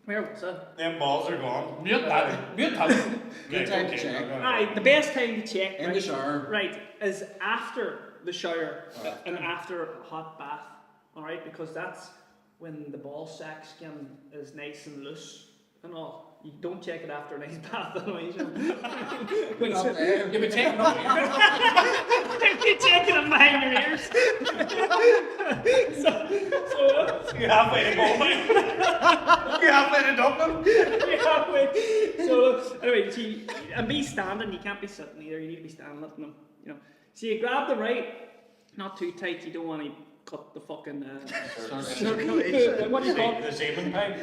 Where was it? Them balls are gone. Mute that. Mute that. Good time to check. Aye, the best time to check In the shower. right, is after the shower and after a hot bath. Alright, because that's when the ball sack skin is nice and loose and all. You don't check it after a nice bath anyways. You've been taking up. You check it behind your ears. so You halfway to Galway. You halfway to Dublin. So anyway, see, and be standing. You can't be sitting either. You need to be standing, letting them, you know. So you grab the right, not too tight. You don't want to cut the fucking circulation. What do you call it? The semen pipe.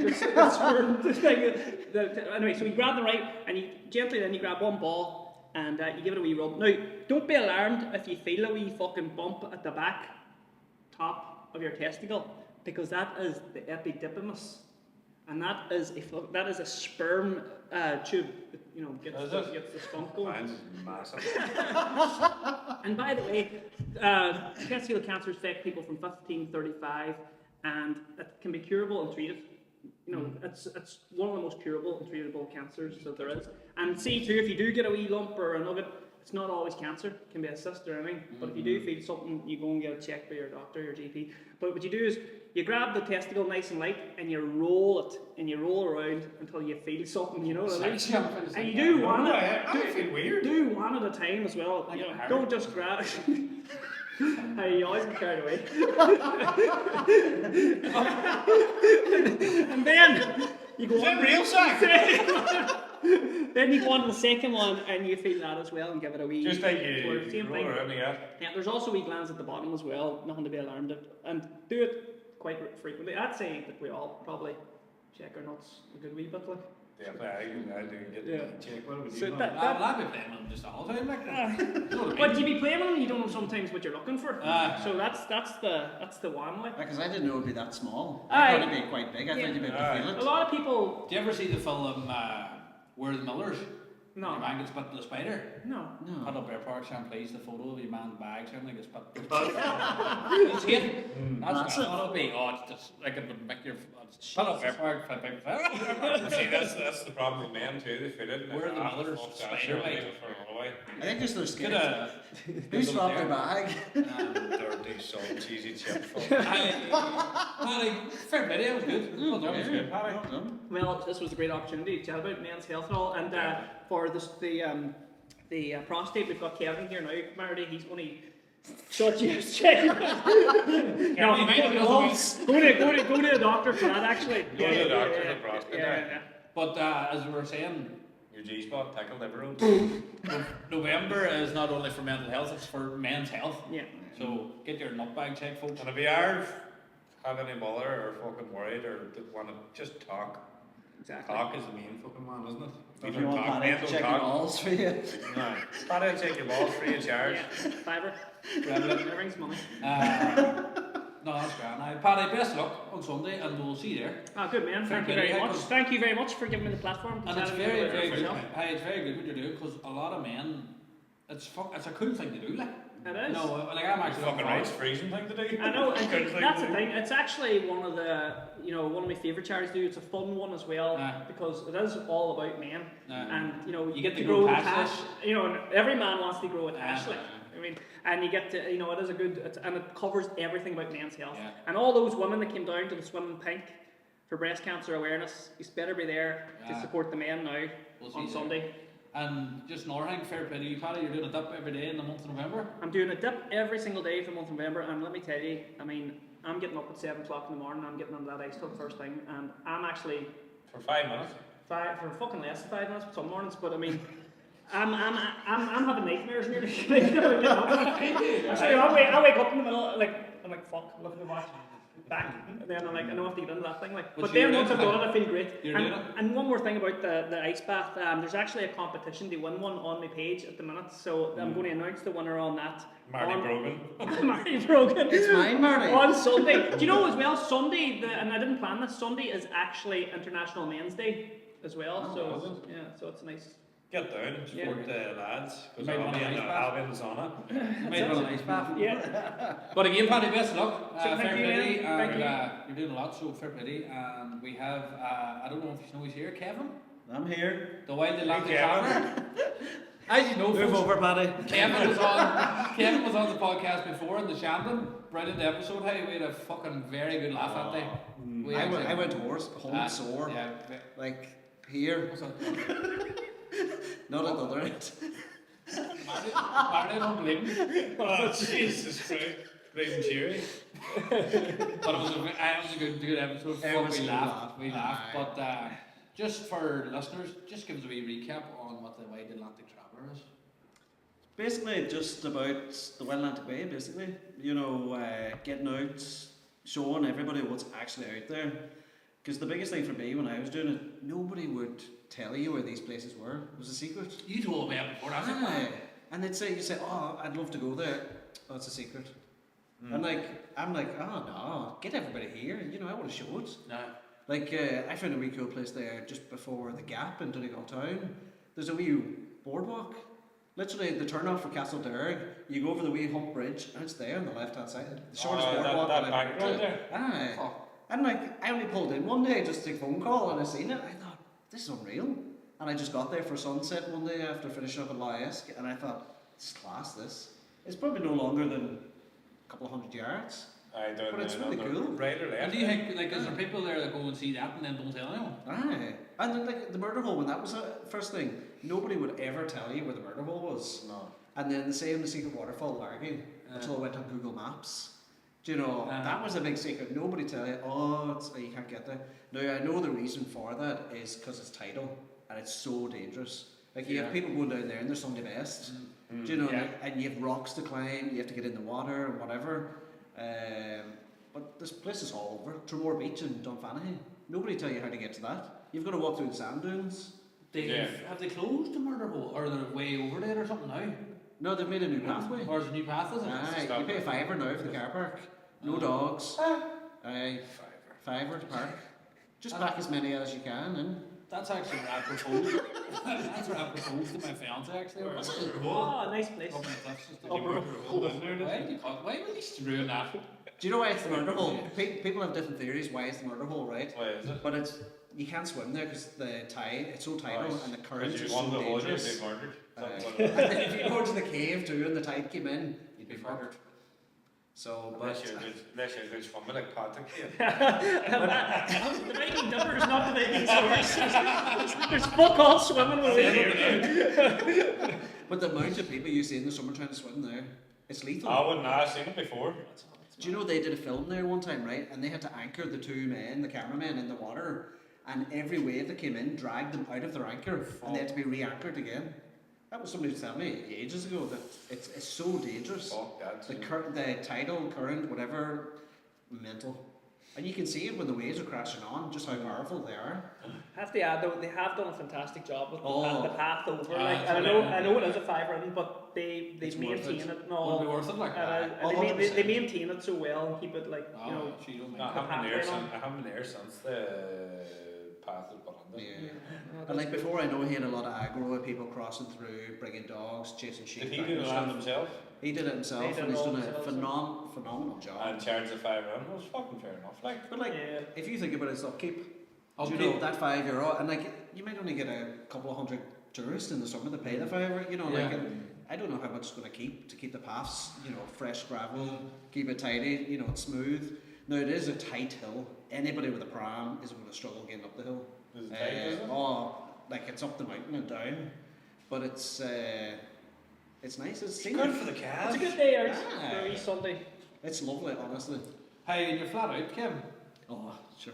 Anyway, so you grab the right, and you gently then you grab one ball, and you give it a wee rub. Now, don't be alarmed if you feel a wee fucking bump at the back top of your testicle, because that is the epididymis. And that is a sperm tube that, you know, gets the spunk going. Mine's massive. And by the way, testicular cancers affect people from 15 to 35, and it can be curable and treated. You know, it's one of the most curable and treatable cancers that there is. And see too, if you do get a wee lump or a nugget, it's not always cancer. It can be a cyst or anything. But if you do feel something, you go and get it checked by your doctor, your GP. But what you do is You grab the testicle nice and light, and you roll it, and you roll around until you feel something. You know what I mean? And you do one I feel weird. do one at a time as well. You know, don't just grab. You always get carried away. And then you go on. Real sack? Then you go on to the second one and you feel that as well and give it a wee. Just like sort of you same roll thing. around, yeah. Yeah, there's also wee glands at the bottom as well, nothing to be alarmed at. And do it quite frequently. I'd say that we all probably check our nuts a good wee bit. Like. Definitely, I do get Yeah. check. What would So you that- I'll be playing them just all the time, like that. You know what I But mean? you be playing with them, you don't know sometimes what you're looking for. So that's the one. Like. Because I didn't know it'd be that small. Aye. I thought it'd be quite big. I Yeah. thought you'd be able to feel A it. lot of people. Do you ever see the film Where the Millers? No. Your man gets bit by the spider. No. Put No. up Airport Champlain's the photo of your man's bag, something gets bit. You see it? That's what it'll be. Oh, it's just like it would make your. Put up Airport, See, that's the problem with men too. They feel it. Where the mothers spider bite. I think just they're scared. Could Who's dropped their bag? Dirty, salt, cheesy chip. Paddy, fair play, that was good. Well done, was good. Well done. Well, this was a great opportunity to chat about men's health and all. And for the prostate, we've got Kevin here now. Marty, he's only short years check. No, you might have go to a doctor for that. Actually, Go to the doctor for prostate. Yeah. But as we were saying, Your G-spot, tackle liver road. November is not only for mental health, it's for men's health. Yeah. So get your nutbag checked, folks. And if you are have any bother or fucking worried or want to just talk, Exactly. talk is the main fucking one, isn't it? If you want Paddy to check your balls for you. No. Paddy will check your balls free of charge. Yeah. Fiver. Everything's money. No, that's grand. Now, Paddy, best of luck on Sunday, and we'll see you there. Ah, good man. Thank you Fair very play, much. because- Thank you very much for giving me the platform. to And chat it's a bit very, about very good. myself. Hey, it's very good what you're doing, because a lot of men, it's a cool thing to do, like. It is. No, like I'm actually Fucking right, it's freezing thing to do. I know, and Good thing that's to the do. thing. It's actually one of my favourite charities to do. It's a fun one as well because it is all about men, and You get to grow grow the Tash. Tash. And every man wants to grow a Tash. Like, I mean, and you get to, it is a good, and it covers everything about men's health. Yeah. And all those women that came down to the Swim in Pink for breast cancer awareness, you better be there to support the men now We'll see on you Sunday. And just Northang, fair play to you, Paddy. You're doing a dip every day in the month of November. I'm doing a dip every single day for the month of November, and let me tell you, I mean, I'm getting up at 7 o'clock in the morning, I'm getting under that ice tub first thing, and I'm actually For 5 minutes. for fucking less than 5 minutes some mornings, but I mean, I'm having nightmares nearly. I wake up in the middle, like, I'm like, fuck, look at the watch. Back, and then I'm like, I know I have to get into that thing. Like, but then once I've done it, I feel great. You're doing it? And one more thing about the ice bath, there's actually a competition to win one on my page at the minute, so I'm going to announce the winner on that. Marty Brogan. Marty Brogan. It's mine, Marty. On Sunday. Do you know as well, Sunday, and I didn't plan this, Sunday is actually International Men's Day as well, so yeah, so it's nice. Get down, support the lads. Because Might I'll want be a in nice the bath. Albion's on it. Made one a nice bath. Yeah. But again, Paddy, best of luck. So thank Fair you, play. Ian. Thank you. And you're doing a lot, so fair play. And we have, I don't know if you know he's here, Kevin, I'm here. the Wild Atlantic Kevin. Traveller. As you know, Move folks, over, Paddy. Kevin was on the podcast before in the Shandon. Brilliant episode. Hey, we had a fucking very good laugh that day. We I went hoarse, whole sore. Yeah. Like here, What's that? not at the other end. Marty, don't blame me. Oh, Jesus Christ. Bleeding cheery. But it was a good episode. It Fuck, was we a laughed. We laughed. Aye. But just for listeners, just give us a wee recap on what the Wild Atlantic Traveller is. Basically, just about the Wild Atlantic Way, basically. Getting out, showing everybody what's actually out there. Because the biggest thing for me when I was doing it, nobody would tell you where these places were. It was a secret. You told me that before, haven't Aye. And you say, oh, I'd love to go there. Oh, it's a secret. And I'm like, oh no, get everybody here. I want to show it. No. I found a wee cool place there just before the Gap in Donegal Town. There's a wee boardwalk. Literally, the turn off for Castle Derg, you go over the wee hump bridge, and it's there on the left hand side. The shortest boardwalk that I've back ever road done. there. Aye. Oh. And I only pulled in one day just to take a phone call, and I seen it. I thought, this is unreal. And I just got there for sunset one day after finishing up at Lyesk, and I thought, this is class, this. It's probably no longer than a couple of 100 yards. I don't But it's know, really on the cool. Right or left? And do you think, like, is there people there that go and see that and then don't tell anyone? Aye. And then, like the murder hole, when that was the first thing, nobody would ever tell you where the murder hole was. No. And then the same, the secret waterfall Largy, until I went on Google Maps. Do you know, Uh-huh. that was a big secret. Nobody tell you, you can't get there. Now, I know the reason for that is because it's tidal and it's so dangerous. Like, you have people going down there and there's some of the best. Do you know, and you have rocks to climb, you have to get in the water and whatever. But there's places all over. Tremor Beach in Dunfanaghy. Nobody tell you how to get to that. You've got to walk through the sand dunes. Have they closed the murder hole? Or they're way over there or something now? No, they've made a new pathway. Or is it a new path, is it? Aye, you pay a fiver now for the car park. No dogs. Aye, fiver to park. Just pack as many as you can and That's actually where I proposed. That's where I proposed to my fiance actually. Oh, nice place. Up in the cliffs and stuff. Why would you ruin that? do you know why it's the murder hole? People have different theories why it's the murder hole, right? Why is it? But you can't swim there because the tide, it's so tidal and the current Because is you won so the hole, you'd dangerous. be murdered. And then if you go to the cave too and the tide came in, you'd be murdered. So, Unless but you're a good swimmer like Patrick here. The Viking Dipper is not the Viking source. There's fuck all swimming with it. but the amount of people you see in the summer trying to swim there, it's lethal. I wouldn't have seen it before. Do you know they did a film there one time, right? And they had to anchor the two men, the cameramen, in the water, and every wave that came in dragged them out of their anchor, and they had to be re-anchored again. That was somebody telling me ages ago that it's so dangerous. Fuck that. The tidal current, whatever, mental. And you can see it when the waves are crashing on, just how powerful they are. Have to add though, they have done a fantastic job with Oh. the path over. Ah, Like, it's and brilliant. I know it is a fiver in, but they It's worth maintain it. and all. Would it be worth it? Like, And Oh, they 100%. maintain it so well and keep it like you know. she don't No, I mind. haven't been there pathway since. I haven't been there since the path was put on there. Yeah. And like before, I know he had a lot of aggro with people crossing through, bringing dogs, chasing sheep. Did he that do kind the of land stuff. himself? He did it himself, He did and it he's all done a himself, phenomenal job. And charged the £5 was fucking fair enough. Like, But like, Yeah. if you think about its upkeep, do you Upkeep. know that €5, and like you might only get a couple of hundred tourists in the summer to pay the £5. You know, like Yeah. and I don't know how much it's going to keep the paths, you know, fresh gravel, keep it tidy, you know, it's smooth. Now it is a tight hill. Anybody with a pram is going to struggle getting up the hill. is it tight, is it? Like it's up the mountain and down, but it's nice. It's Good scenic. for the It's calves. a good day out Ah. for a wee Sunday. It's lovely, honestly. Hey, and you're flat out, Kim. Oh, sure.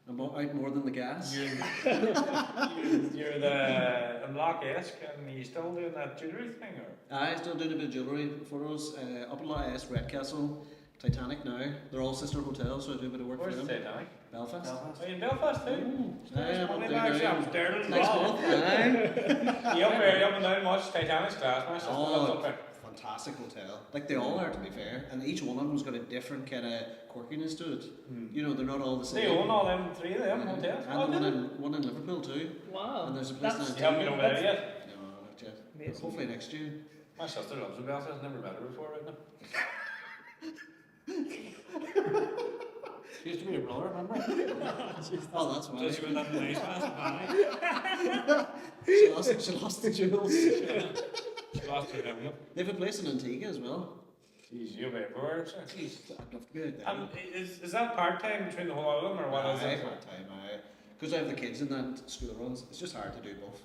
I'm out more than the gas. You're the in Loch Esk, and you still doing that jewellery thing, or? I still doing a bit of jewellery photos. Up in Loch Esk, Redcastle, Titanic now. They're all sister hotels, so I do a bit of work Where's for the them. Titanic? Belfast. Are you in Belfast too? Aye, I'm up there Actually, now. I'm staring at Next the month. Aye. You up and down much Titanic's class, my sister lives up Oh, there. fantastic hotel. Like they all are, to be fair. And each one of them's got a different kind of quirkiness to it. You know, they're not all the same. They own all them three of them hotels. And the one in Liverpool too. Wow. And there's a place That's You haven't been over there yet? No, not yet. amazing. Hopefully next year. My sister lives in Belfast. I've never met her before, right now. She used to be your brother, remember? Oh, that's So why. she was at the nice man. She lost the jewels. She lost her memory. They have a place in Antigua as well. Jeez, you'll be everywhere. So. I'd love to go there. Is that part time between the whole of them, or what is it? Part-time, because I have the kids in that school runs, it's just hard to do both.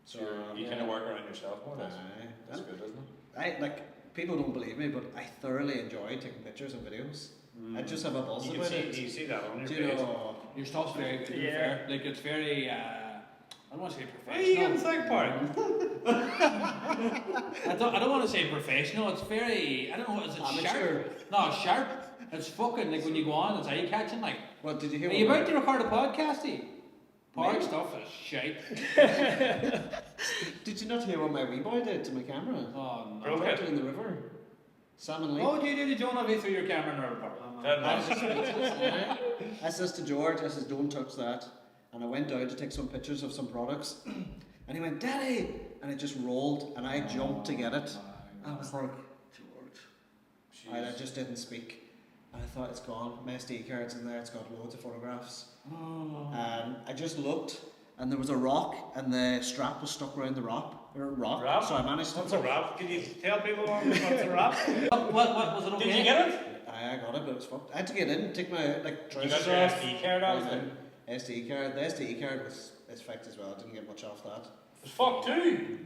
So You kind of work around yourself more. That's Aye. good, isn't it? I like people don't believe me, but I thoroughly enjoy taking pictures and videos. I just have a buzz You about can it. see, you see that on your Do you page. know? Your stuff's very good, to be Yeah. fair. Like, it's very, I don't want to say What are you getting professional. think part? I don't want to say professional, it's very, I don't know, is it Amateur. sharp? No, it's sharp. It's fucking, like when you go on, it's eye-catching, like. What did you hear? Are you what- about to record a podcast, eh? Park Me? stuff is shite. Did you not hear what my wee boy did to my camera? Oh, I no. Broke dropped it. it in the river. Salmon Lake. Oh, do you John of through your camera in the report? That I says to George, I says, don't touch that. And I went down to take some pictures of some products. And he went, Daddy! And it just rolled, and I jumped to get it. I was like, George. And I just didn't speak. And I thought, it's gone. My SD card's in there, it's got loads of photographs. And I just looked, and there was a rock, and the strap was stuck around the rock. Wrap? So I managed to. What's a wrap? Can you tell people what's a wrap? What was it okay? Did you get it? I got it, but it was fucked. I had to get in, take my You trousers got your off. SD card out? Yeah, SD card. The SD card was fucked as well. I didn't get much off that. It's fucked too.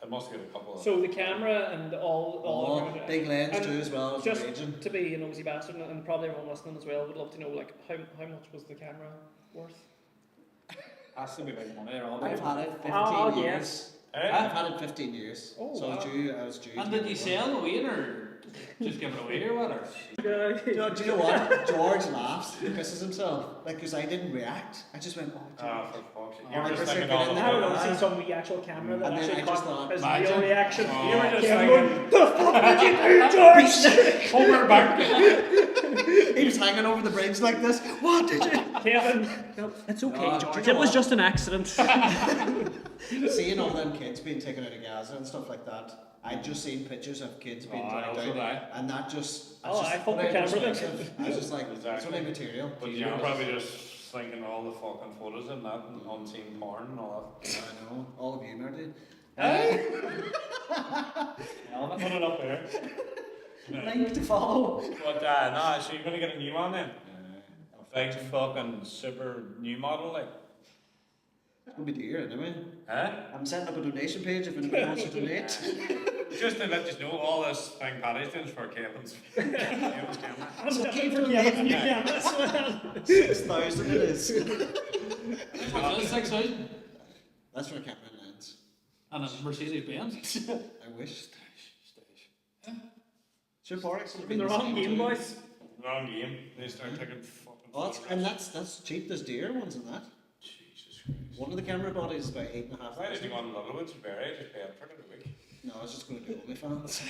I must get a couple of. So the camera and all Big lens and too as well. It was just raging. to be a nosy bastard, and probably everyone listening as well would love to know like how much was the camera worth? Has to be big money. They're all I've big. had it 15 Oh, years. yes. I've had it 15 years. Oh, so wow. I was due. And to did get you one. sell away or just give it away or what? Or? Do you know what? George laughs, he pisses himself. Like, because I didn't react. I just went, oh, Ah, for fuck's sake. Oh, You were I just was thinking thinking all in the I don't know, Yeah. see some wee actual camera that And then actually I just caught thought, his imagine. real reaction. Oh. You were just Kevin going, the fuck did you do, George? Homer back. he was hanging over the bridge like this. What did you? Kevin, it's okay, No, George. do you know It was what? just an accident. Seeing all them kids being taken out of Gaza and stuff like that, I'd just seen pictures of kids being Oh, dragged I know, so out, and that just. Oh, I just fucked the put it in camera then. perspective. I was just like, it's Exactly. only material. But you were probably just thinking all the fucking photos in that and unseen porn and all that. I know, all of you nerdy. Put it up there. Link to follow. But nah, so you're gonna get a new one then? A big fucking super new model like? It's gonna be dear anyway. Huh? I'm setting up a donation page if anybody wants to donate. Just to let you know, all this thing Paddy's doing is for Kevin's Kevin's camera. So Keep keep from from getting getting new cameras. 6,000 it is. What's it, 6,000? That's for a camera and lens. And a Mercedes Benz. I wish. Sure, Porix will be In the wrong game, boys. Wrong game. They start taking fucking Oh, photographs. that's cheap. There's dear ones in that. Jesus Christ. One of the camera bodies is about 8,500. Why did you go on Littlewood's Berry? Just pay it for it a week. No, I was just going to do OnlyFans.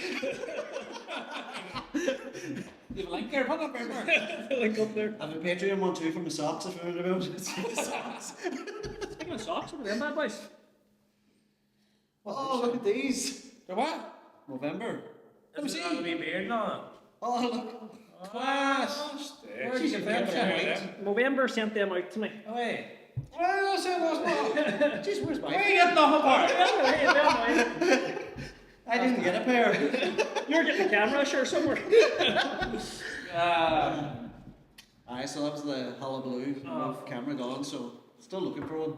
You have a link there, put it up there. Link up there. I have a Patreon one too for my socks if you want to see the socks. Speaking of socks, what are them bad boys? Oh, look at these. For what? Movember. Let me see. That wee beard now. Oh, look. Class. Where did you get that? Movember sent them out to me. Away. Why did I say those not? Jeez, where's Where are mine? you getting off apart? I didn't get a pair. You're getting a camera, sure, somewhere. Aye, so that was the hullabaloo of camera gone, so still looking for one.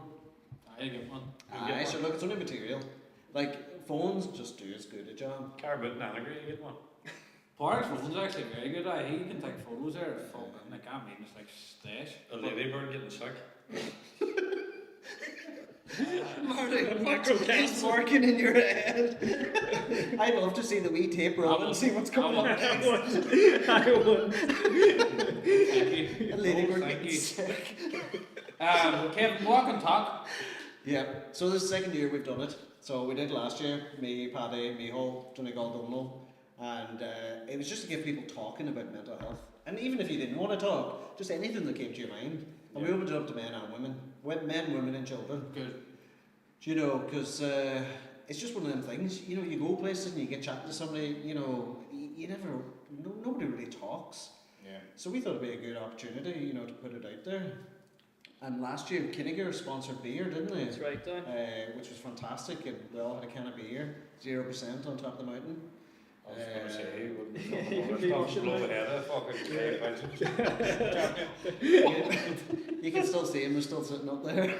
I get one. Aye, so look, it's only material. Like, phones just do as good a job. Carbon and agree, you get one. Park's phone's actually very good. He can take photos there. Fucking, like, I mean, it's like stash. A ladybird getting sick. Marty, what's working in your head? I'd love to see the wee tape roll and see what's coming up next. I would. Thank you. A ladybird Thank getting you. sick. Kevin, walk and talk. Yeah, so this is the second year we've done it. So we did last year, me, Paddy, Mihal, Donegal, Donald, and it was just to get people talking about mental health. And even if you didn't want to talk, just anything that came to your mind. And we opened it up to men and women, men, women and children. Good. Do you know, because it's just one of them things, you know, you go places and you get chatting to somebody, you know, you never, nobody really talks. Yeah. So we thought it'd be a good opportunity, you know, to put it out there. And last year, Kinniger sponsored beer, didn't they? That's right, Dan. Which was fantastic, and we all had a can of beer, 0% on top of the mountain. I was going to say, you you'd wouldn't be blow watching the that. head of the fucking champion. You can still see him, they're still sitting up there.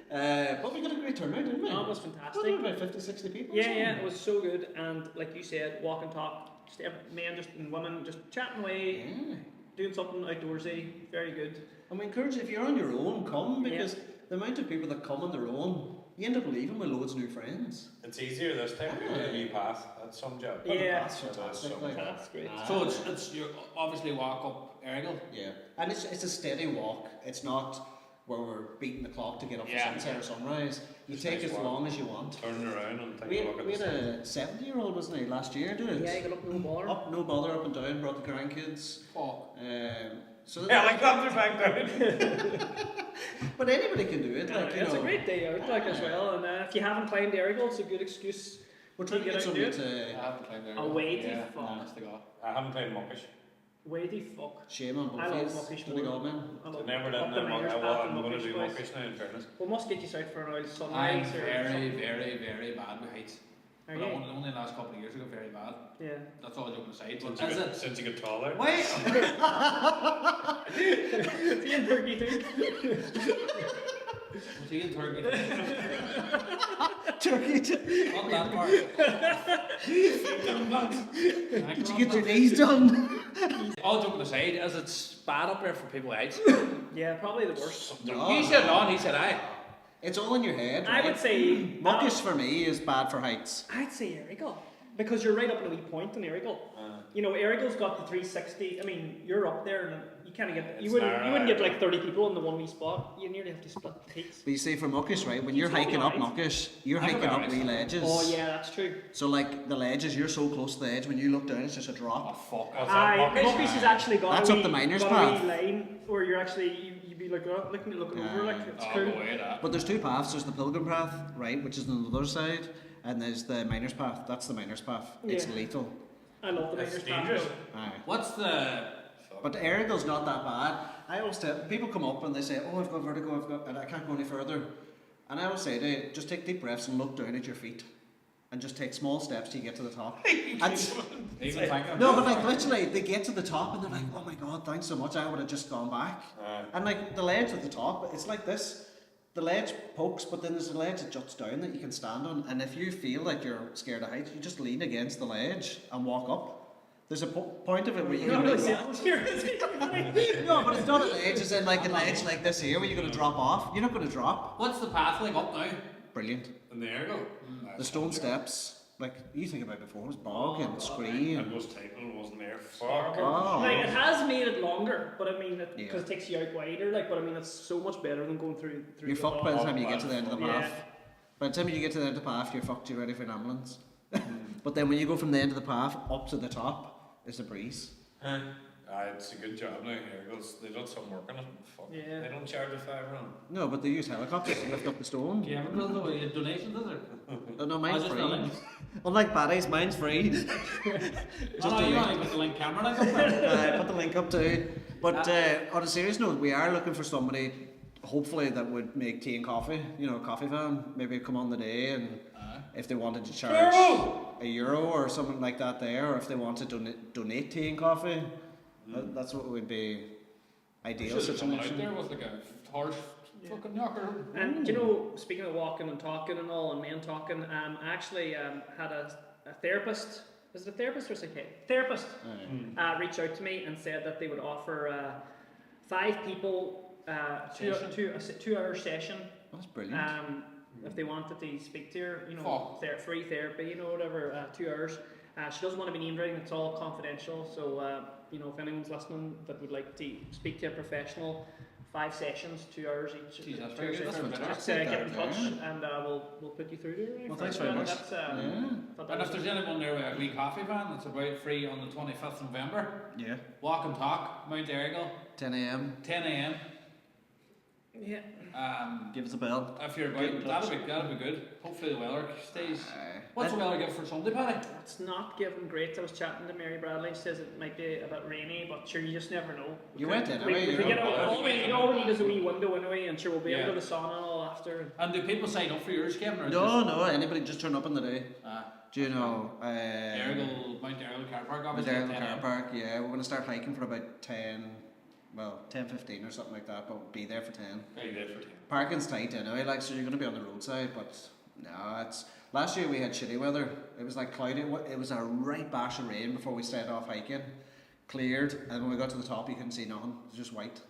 But we got a great turnout, didn't we? Oh, it was Wasn't fantastic. it about 50, 60 people? or Yeah, something? yeah, it was so good. And like you said, walk and talk, just men just and women just chatting away, Yeah. doing something outdoorsy, very good. And we encourage you, if you're on your own, come, because the amount of people that come on their own, you end up leaving with loads of new friends. It's easier this time to do a new path. That's some job. Oh, the Yeah. path's fantastic. Like, That's great. So it's you obviously walk up Errigal. yeah, and it's a steady walk. It's not where we're beating the clock to get up for Yeah. sunset or sunrise. You Just take nice as walk. long as you want. Turning around and We taking a look had, at we the had a 70-year-old, wasn't he, last year, did it? Yeah, you got up no bother. Up, no bother, up and down, brought the grandkids. Fuck. So helicopter back down. but anybody can do it, Yeah, like, you it's know. a great day out, like as well. And if you haven't climbed Errigal, it's a good excuse. We're trying to You get get out somebody and do to haven't climbed there. Away to Yeah, fuck. honest to God. I haven't played monkish. Way the fuck. shame on I love both Muckish to the more. Godman. I I love never up done the that. Miners Path I'm and going to Muckish do boys. monkish now, in fairness. We must get you out for an old I'm sunrise or very, something. very, very bad with heights. Are But you? only the last couple of years ago, very bad. Yeah. That's all joking aside. But Since is you it? got, since you got taller. Wait! Is he in Turkey too? Was he in Turkey? Turkey. Not that part. Did you get your knees done? All joking aside, is it bad up there for people heights? Yeah, probably the worst. No. You said none, he said aye. It's all in your head. I Right? would say Muckish for me is bad for heights. I'd say Errigal. Because you're right up in a wee point in Errigal. You know, Errigal's got the 360. I mean, you're up there and you kind of get, It's you wouldn't get narrow. like 30 people in the one wee spot. You nearly have to split the heats. But you see, for Muckish, right, when you're It's not hiking up right. Muckish, you're I know hiking up about wee it. ledges. Oh yeah, that's true. So, like, the ledges, you're so close to the edge, when you look down, it's just a Oh drop. fuck. What's Aye, that, Muckish? Muckish has actually got That's a up wee, the miners' got a path. wee line where you're actually, you'd be like looking over, like it's Oh, cool. go away that. But there's two paths. There's the Pilgrim Path, right, which is on the other side, and there's the Miners' Path. That's the Miners' Path. It's Yeah. lethal. I love the That's miners' dangerous. path. Aye. What's the? But Errigal's not that bad. I always tell people come up and they say, "Oh, I've got vertigo, and I can't go any further." And I always say to you, just take deep breaths and look down at your feet, and just take small steps till you get to the top. And Even thinking. no, but like literally, they get to the top and they're like, "Oh my god, thanks so much! I would have just gone back." And like the ledge at the top, it's like this. The ledge pokes, but then there's a ledge that juts down that you can stand on. And if you feel like you're scared of heights, you just lean against the ledge and walk up. There's a point of it where you You're not can. really sitting here, is he? No, but it's not a ledge. It's in like a ledge like this here, where you're going to drop off. You're not going to drop. What's the path like up now? Brilliant. And there you go. The stone steps, like you think about before, it was bog and scree And and. most title wasn't there. Fuck. Oh. Like it has made it longer, but I mean, because Yeah. it takes you out wider. Like, but I mean, it's so much better than going through. You're the fucked by the bog. time you get to the end of the Yeah. path. By the time you get to the end of the path, you're fucked. You're ready for an ambulance. But then when you go from the end of the path up to the top, it's a breeze. It's a good job now. Here goes. They done some work on it. Fuck. Yeah. They don't charge a £5. No, but they use helicopters to lift up the stone. Do you ever go to the donations, is there? Oh, no, mine's I just free. don't Unlike Paddy's, mine's free. Just Just you donate. only put the link camera like up there. Put the link up too. But on a serious note, we are looking for somebody, hopefully, that would make tea and coffee. You know, a coffee van. Maybe come on the day, and if they wanted to charge €1 or something like that there, or if they wanted to donate tea and coffee, that's what would be ideal Should have someone out situation. there with like a horse fucking knocker. And you know, speaking of walking and talking and all, and men talking, I actually had a therapist. Is it a therapist or psychiatrist? Therapist reach out to me and said that they would offer 5 people a 2-hour session. That's brilliant. If they wanted to speak to her, you know, Fuck. free therapy, you know, whatever, 2 hours. She doesn't want to be named or anything, it's all confidential. So, you know, if anyone's listening that would like to speak to a professional, 5 sessions, 2 hours each. Jeez, that's 2 very hours good. each. That's Just fantastic, get in that, touch yeah. and we'll put you through to her. Well, thanks very much. That's, Yeah. thought that And was if there's anyone there with a wee coffee van that's about free on the 25th of November, Yeah. walk and talk, Mount Errigal, 10 a.m. 10 a.m. Yeah. Give us a bell. If you're Get in about, touch. that'll be good. Hopefully the weather stays. Aye. What's the weather give for Sunday, Paddy? It's not given great. I was chatting to Mary Bradley. She says it might be a bit rainy, but sure, you just never know. You went We, anyway, we you get know. all we need is a wee window anyway, and sure we'll be Yeah. under the sauna and all after. And do people sign up for yours, Kevin? Or No, anybody just turn up on the day. Just, Do you know? Mount Errigal car park, obviously. There, 10 the car a.m. park, yeah. We're going to start hiking for about 10:15 or something like that, but we'll be there for 10. Very good for 10. Parking's tight anyway, like, so you're going to be on the roadside, but no, it's... Last year we had shitty weather. It was like cloudy. It was a right bash of rain before we started off hiking. Cleared, and when we got to the top you couldn't see nothing. It was just white.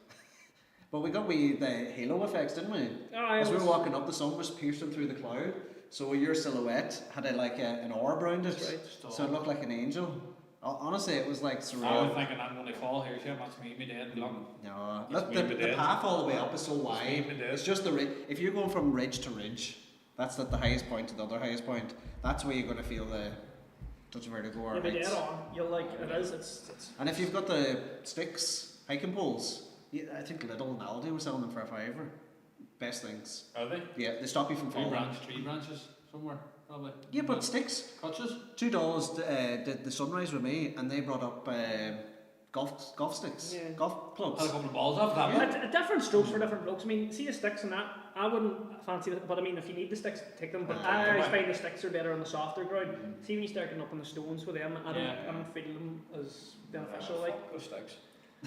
But we got the halo effects, didn't we? As we were walking up, the sun was piercing through the cloud, so your silhouette had an orb around it, That's so it looked like an angel. Honestly, it was like I was surreal. thinking I'm going to fall here, Shane. That's me dead. Look. No, It's the me dead. path all the way up is so wide. me dead. It's just the if you're going from ridge to ridge, that's at the highest point to the other highest point. That's where you're going to feel the touch of vertigo or You'll be dead heights. on. You'll like it is. It's And if you've got the sticks, hiking poles, yeah, I think Lidl and Aldi were selling them for $5. Best things. Are they? Yeah, they stop you from Tree falling. branches somewhere, probably. Yeah, but sticks. Crutches? $2 did the sunrise with me, and they brought up golf sticks, Yeah. golf Had a clubs. couple of balls off that one. Different strokes for different blokes. I mean, see the sticks and that, I wouldn't fancy that, but I mean, if you need the sticks, take them. But I always find the sticks are better on the softer ground. See when you start getting up on the stones with them, I don't feel them as beneficial. Like,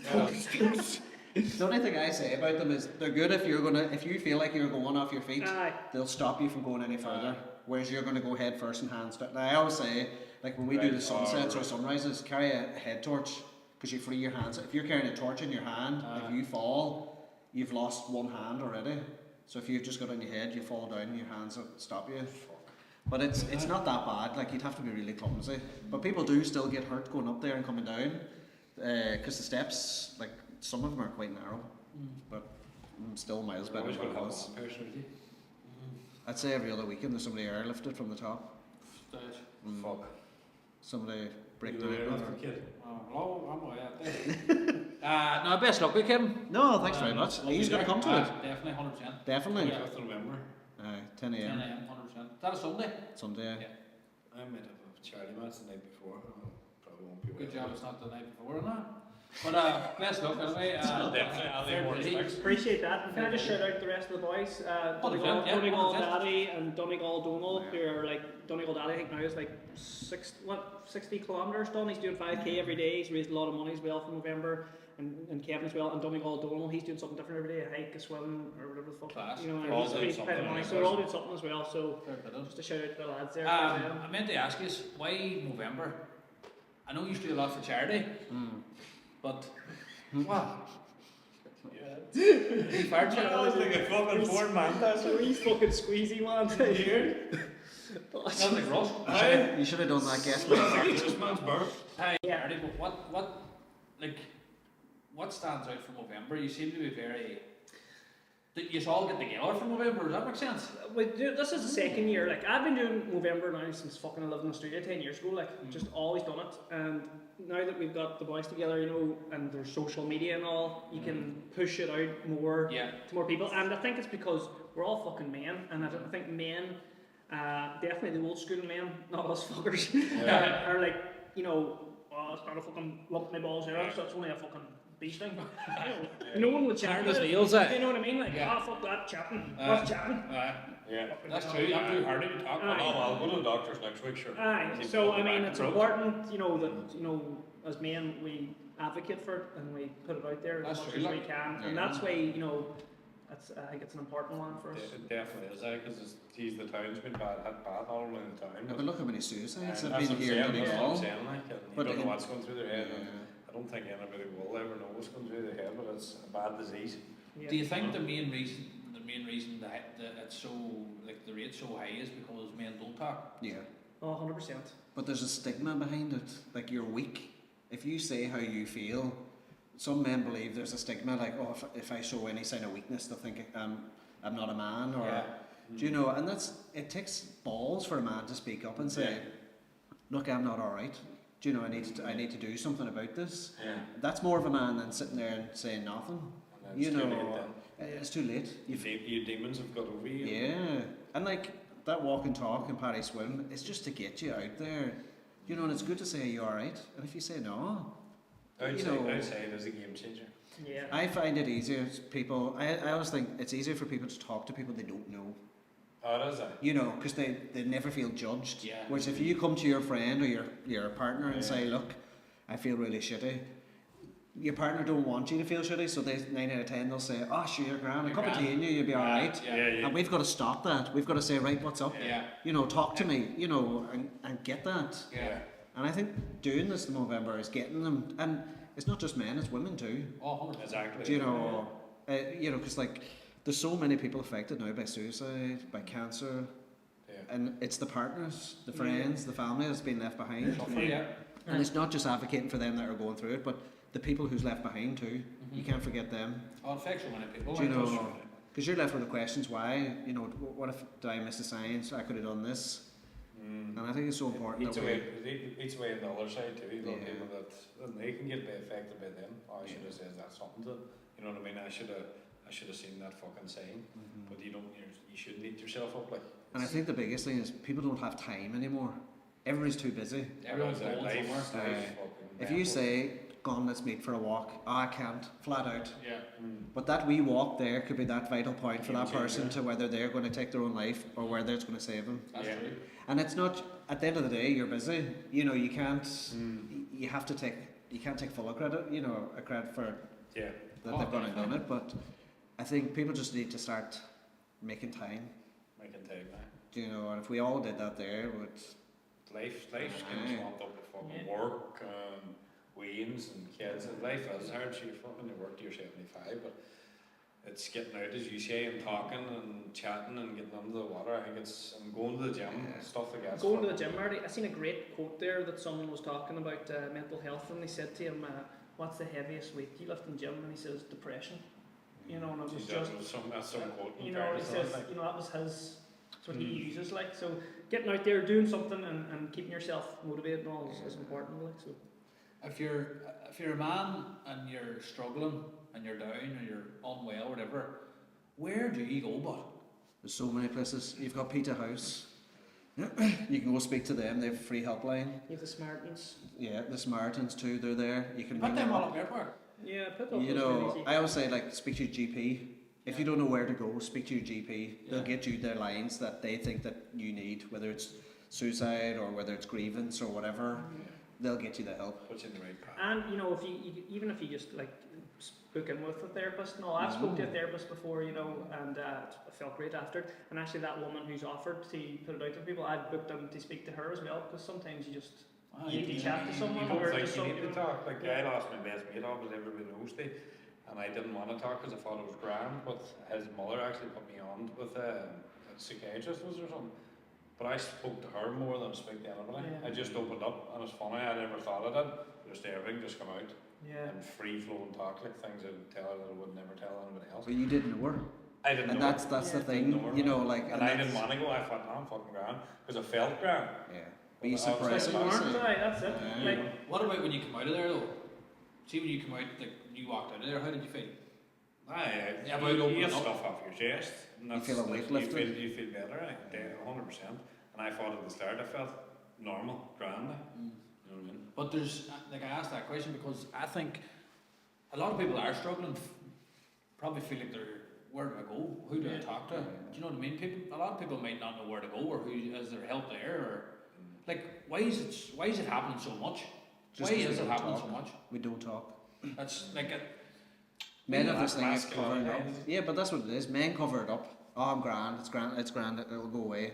Fuck those sticks. The only thing I say about them is they're good if you feel like you're going off your feet, aye. they'll stop you from going any further. Whereas you're going to go head first and hands. Now I always say, like when we do the sunsets or sunrises, carry a head torch because you free your hands. If you're carrying a torch in your hand, if you fall, you've lost one hand already. So if you've just got it on your head, you fall down and your hands will stop you. But it's not that bad. Like you'd have to be really clumsy. But people do still get hurt going up there and coming down because the steps, like some of them are quite narrow. But still miles better Always than got to it have was. one person with you. I'd say every other weekend there's somebody airlifted from the top. Fuck. Somebody break You down. were there or- with the kid. Oh, I'm away out there. No, best luck with him. No, thanks very much. He's going to come to it. Definitely, 100%. Definitely. Yeah. 5th of November. 10 10 a.m. a.m., 100%. Is that a Sunday? Sunday. Yeah. I might have a charity match the night before. I probably won't be Good well. job it's not the night before, no? But best luck anyway. Definitely, I'll need more sticks. Appreciate that. And can I just shout out the rest of the boys? Donegal, 100%, yeah, Donegal 100%. Daddy and Donegal Donal, who are like, Donegal Daddy I think now is like 60 kilometres done. He's doing 5k every day. He's raised a lot of money as well for Movember. And Kevin as well. And Donegal Donal, he's doing something different every day, a hike, a swim, or whatever the fuck. Class. You know, They're all he's doing paid something, money, right? so they're all doing something as well. So Fair bit of. just a shout out to the lads there. I meant to ask you, why Movember? I know you do a lot for charity, but what? You fired I charity? was like a fucking Ford man. So he's fucking squeezy man here. Sounds like Ross. You should have done that guess. This man's burnt. Hi, charity, but what stands out from Movember? You seem to be very. You all get together for Movember. Does that make sense? This is the second year. Like I've been doing Movember now since fucking I lived in Australia 10 years ago. Like just always done it. And now that we've got the boys together, you know, and there's social media and all, you can push it out more to more people. And I think it's because we're all fucking men, and I think men, definitely the old school men, not us fuckers, are like, you know, oh, it's not a fucking lump my balls there, so it's only a fucking bee sting. No one would chat about it. You know what I mean? Like, fuck that, chapping. What's chapping? Yeah. That's true. I'm too hard to talk Oh, about. I'll go to the doctors next week, sure. Aye, Keep so going I mean, back it's to growth. important, you know, that, you know, as men, we advocate for it and we put it out there as That's much true, as we like, can. And that's why, you know, I think it's an important one for us. It definitely is, because the town's been had bad all around the town. But look how many suicides And have that's been what I'm here in saying, that's what I'm Donegal. saying, like, and you But don't know in- what's going through their head. And I don't think anybody will ever know what's going through their head, but it's a bad disease. Yeah. Do you think the main reason that it's so like the rate's so high is because men don't talk? Yeah. Oh, 100%. But there's a stigma behind it. Like you're weak. If you say how you feel, some men believe there's a stigma like, oh, if I show any sign of weakness, they'll think I'm not a man, or do you know? And it takes balls for a man to speak up and say, look, I'm not all right. Do you know? I need to do something about this. Yeah. That's more of a man than sitting there and saying nothing. And You it's too know, late then. it's too late. Your demons have got over you. Yeah, and like that walk and talk and Paddy swim, it's just to get you out there, you know. And it's good to say you're alright, and if you say no, Outside is a game changer. Yeah. I find it easier. People, I always think it's easier for people to talk to people they don't know. Oh, it is it? You know, because they never feel judged. Yeah. Whereas if you come to your friend or your partner and say, look, I feel really shitty. Your partner don't want you to feel shitty, so 9 out of 10 they'll say, oh sure, you're grand, a You're cup of grand. tea in you'll be alright. Yeah. And we've got to stop that. We've got to say, right, what's up? Yeah. You know, talk to me, you know, and get that. Yeah. And I think doing this in Movember is getting them, and it's not just men, it's women too. Oh, 100%. Exactly. Do you know, because like, there's so many people affected now by suicide, by cancer, and it's the partners, the friends, the family that's been left behind. Yeah. And it's not just advocating for them that are going through it, but the people who's left behind too. You can't forget them. Oh, it affects so many people. Do you know? Because you're left with the questions, why? You know, what if did I miss the science? I could have done this. And I think it's so important Each that way on the other side too. You've got Yeah. people that they can get affected by them. Oh, I should have said that something to, you know what I mean? I should have seen that fucking sign. But you shouldn't eat yourself up like. And I think the biggest thing is people don't have time anymore. Everybody's too busy. Everyone's Life, going somewhere. life, fucking If you mental. say gone, let's meet for a walk. Oh, I can't, flat out. Yeah. But that wee walk there could be that vital point for Game that person changer. to whether they're going to take their own life or whether it's going to save them. That's Yeah. true. And it's not, at the end of the day, you're busy. You know, you can't, you have to take, you can't take full credit, you know, a credit for Yeah. that they've gone and done it. But I think people just need to start making time, Making time now. you know, and if we all did that there, it would, Life's getting Aye. swamped up with fucking Yeah. work, weans and kids. And life is hard. So you're fucking to work to you're 75, but it's getting out, as you say, and talking and chatting and getting under the water. I think it's and going to the gym Yeah. and stuff like that. Going to the gym, Marty, I seen a great quote there that someone was talking about mental health, and they said to him, what's the heaviest weight you lift in the gym? And he says, depression. You know, and it was just, That's some quote. you know, he says, you know, that was his, that's what he uses, like, so getting out there, doing something and keeping yourself motivated and all is important, like, so. If you're a man and you're struggling and you're down or you're unwell or whatever, where do you go but? there's so many places. You've got Peter House. You can go speak to them. They have a free helpline. You have the Smartens. Yeah, the Samaritans too. They're there. You can Put ring them them all up. up everywhere. Yeah, put up You those know, really easy. I always say like speak to your GP. If you don't know where to go, speak to your GP. They'll Yeah. get you their lines that they think that you need, whether it's suicide or whether it's grievance or whatever. They'll get you the help. Put you in the right path. And you know, if you even if you just like book in with a therapist, no, I've spoken to a therapist before, you know, and I felt great after it. And actually, that woman who's offered to put it out to people, I've booked in to speak to her as well, because sometimes you just you need to chat to someone. You don't or think just you need something, to talk. Like Yeah. I lost my best mate, obviously everybody knows they, and I didn't want to talk because I thought it was grand. But his mother actually put me on with a psychiatrist was or something. But I spoke to her more than I spoke to anybody. Yeah. I just opened up, and it's funny. I never thought of it. Just everything just come out Yeah. and free flowing talk, like things I would tell her that I would never tell anybody else. But you didn't know her, I didn't and know. that's the Yeah. thing. You know, like, and I that's- didn't want to go. I thought, no, I'm fucking grand because I felt grand. Yeah, but you Well, I was suppress Like it. you Honestly. weren't, right? That's it. Yeah. Like, What about when you come out of there though? See when you come out, like you walked out of there, how did you feel? Yeah, but you open get up. stuff off your chest. And You feel a weight you lifted. feel, you feel better, 100%. And I thought at the start, I felt normal, grand. You know what I mean? But there's, like I asked that question because I think a lot of people are struggling, probably feel like they're, where do I go? Who do I talk to? Do you know what I mean? A lot of people might not know where to go or who is there help there or like why is it happening so much? Just Why 'cause we is it don't happening talk. so much? We don't talk. That's like a, Men have That's this thing of masculine, covering up. right? Yeah, but that's what it is. Men cover it up. Oh, I'm grand. It's grand. It's grand. It'll go away.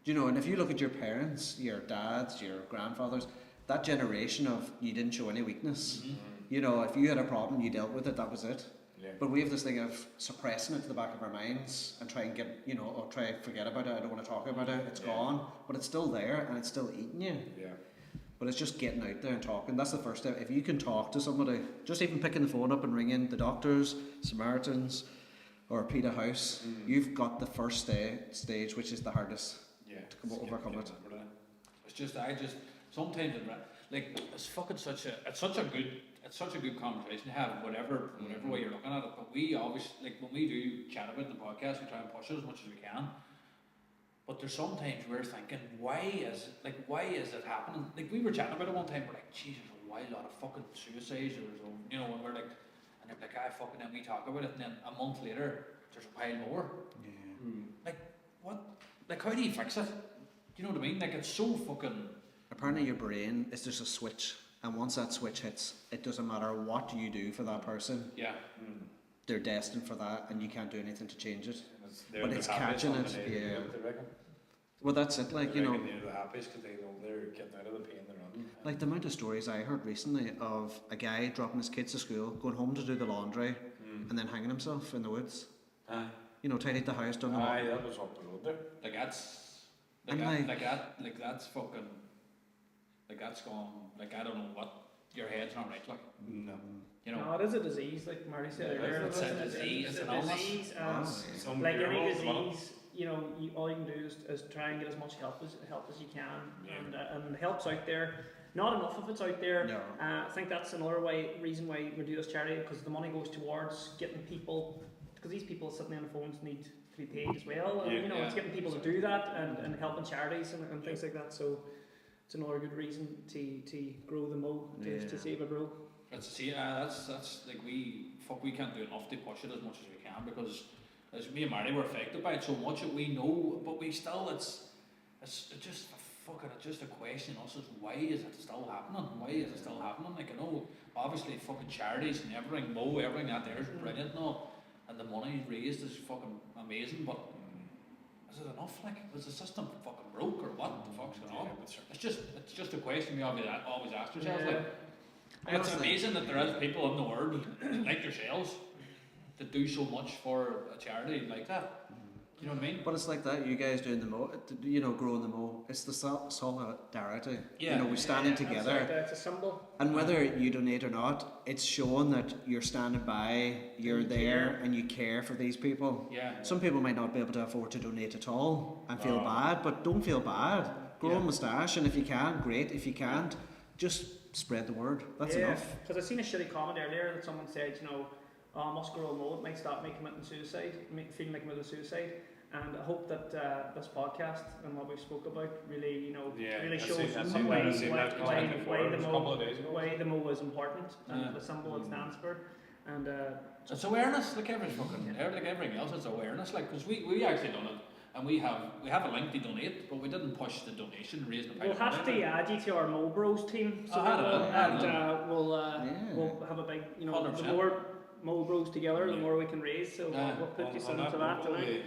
Do you know? And if you look at your parents, your dads, your grandfathers, that generation of you didn't show any weakness. You know, if you had a problem, you dealt with it. That was it. Yeah. But we have this thing of suppressing it to the back of our minds and try and get, you know, or try and forget about it. I don't want to talk about it. It's Yeah. gone, but it's still there and it's still eating you. Yeah. But it's just getting out there and talking. That's the first step. If you can talk to somebody, just even picking the phone up and ringing the doctors, Samaritans, or Peter House, you've got the first stage, which is the hardest. Yeah. To come overcome it. it's just, sometimes like it's fucking such a good conversation to have, whatever way you're looking at it. But we always, like when we do chat about it in the podcast, we try and push it as much as we can. But there's sometimes we're thinking, why is it happening? Like we were chatting about it one time, we're like, Jesus, a wild lot of fucking suicides, you know, and we're like, and they're like, fucking, and we talk about it, and then a month later, there's a pile more. Yeah. Like, what? Like, how do you fix it? Do you know what I mean? Like, it's so fucking. Apparently your brain is just a switch, and once that switch hits, it doesn't matter what you do for that person, Yeah. they're destined for that, and you can't do anything to change it. They're But the it's happiest catching on it, the day, yeah. they reckon. Well, that's it, like, They you know, reckon they're the happiest because they know they're getting out of the pain they're in. like the amount of stories I heard recently of a guy dropping his kids to school, going home to do the laundry, and then hanging himself in the woods. Aye. You know, tidied the house, done the Aye, that was up the road there. Like, that's. And That's fucking. Like, that's gone. Like, I don't know what. Your head's not right, like. No. You know. no, it is a disease, like Marty said Yeah, earlier. it's a disease, It's it's a an illness. disease, Oh, and yeah. Some like year any old, well, disease, you know, all you can do is try and get as much help as you can, Yeah. and help's out there. Not enough of it's out there. No. I think that's another reason why we do this charity, because the money goes towards getting people, because these people sitting on the phones need to be paid as well, and Yeah. you know, it's Yeah. getting people to do that and helping charities and things like that. So it's another good reason to grow the mo, Yeah. to save a grow. That's like we can't do enough to push it as much as we can, because as me and Marty were affected by it so much that we know, but we still it's just a question us is why is it still happening? Why is it still happening? Like, I know obviously fucking charities and everything out there is brilliant and all, and the money raised is fucking amazing, but is it enough? Like, is the system fucking broke or what the fuck's going on? It's just a question we always ask ourselves. Yeah. Like, and it's amazing that there is people in the world like yourselves that do so much for a charity like that. You know what I mean? But it's like that, you guys doing the growing the mo. It's the solidarity. Yeah. We standing together. It's a symbol. And whether you donate or not, it's showing that you're standing by, you're there, and you care for these people. Yeah. Some people might not be able to afford to donate at all and feel bad, but don't feel bad. Grow a moustache, and if you can, great. If you can't, just spread the word. That's enough. Because I seen a shitty comment earlier that someone said, I must grow a mole, it might stop me committing suicide, feeling like I'm committing suicide. And I hope that this podcast and what we spoke about really, really shows why the mo is important and the symbol it stands for. And it's awareness, like everything else. It's awareness, like, because we actually done it, and we have a link to donate, but we didn't push the donation, raising the we'll have to add you to our Mo Bros team, so we'll have a big, the 100%. more Mo Bros together, the more we can raise. So we'll put you some into that tonight.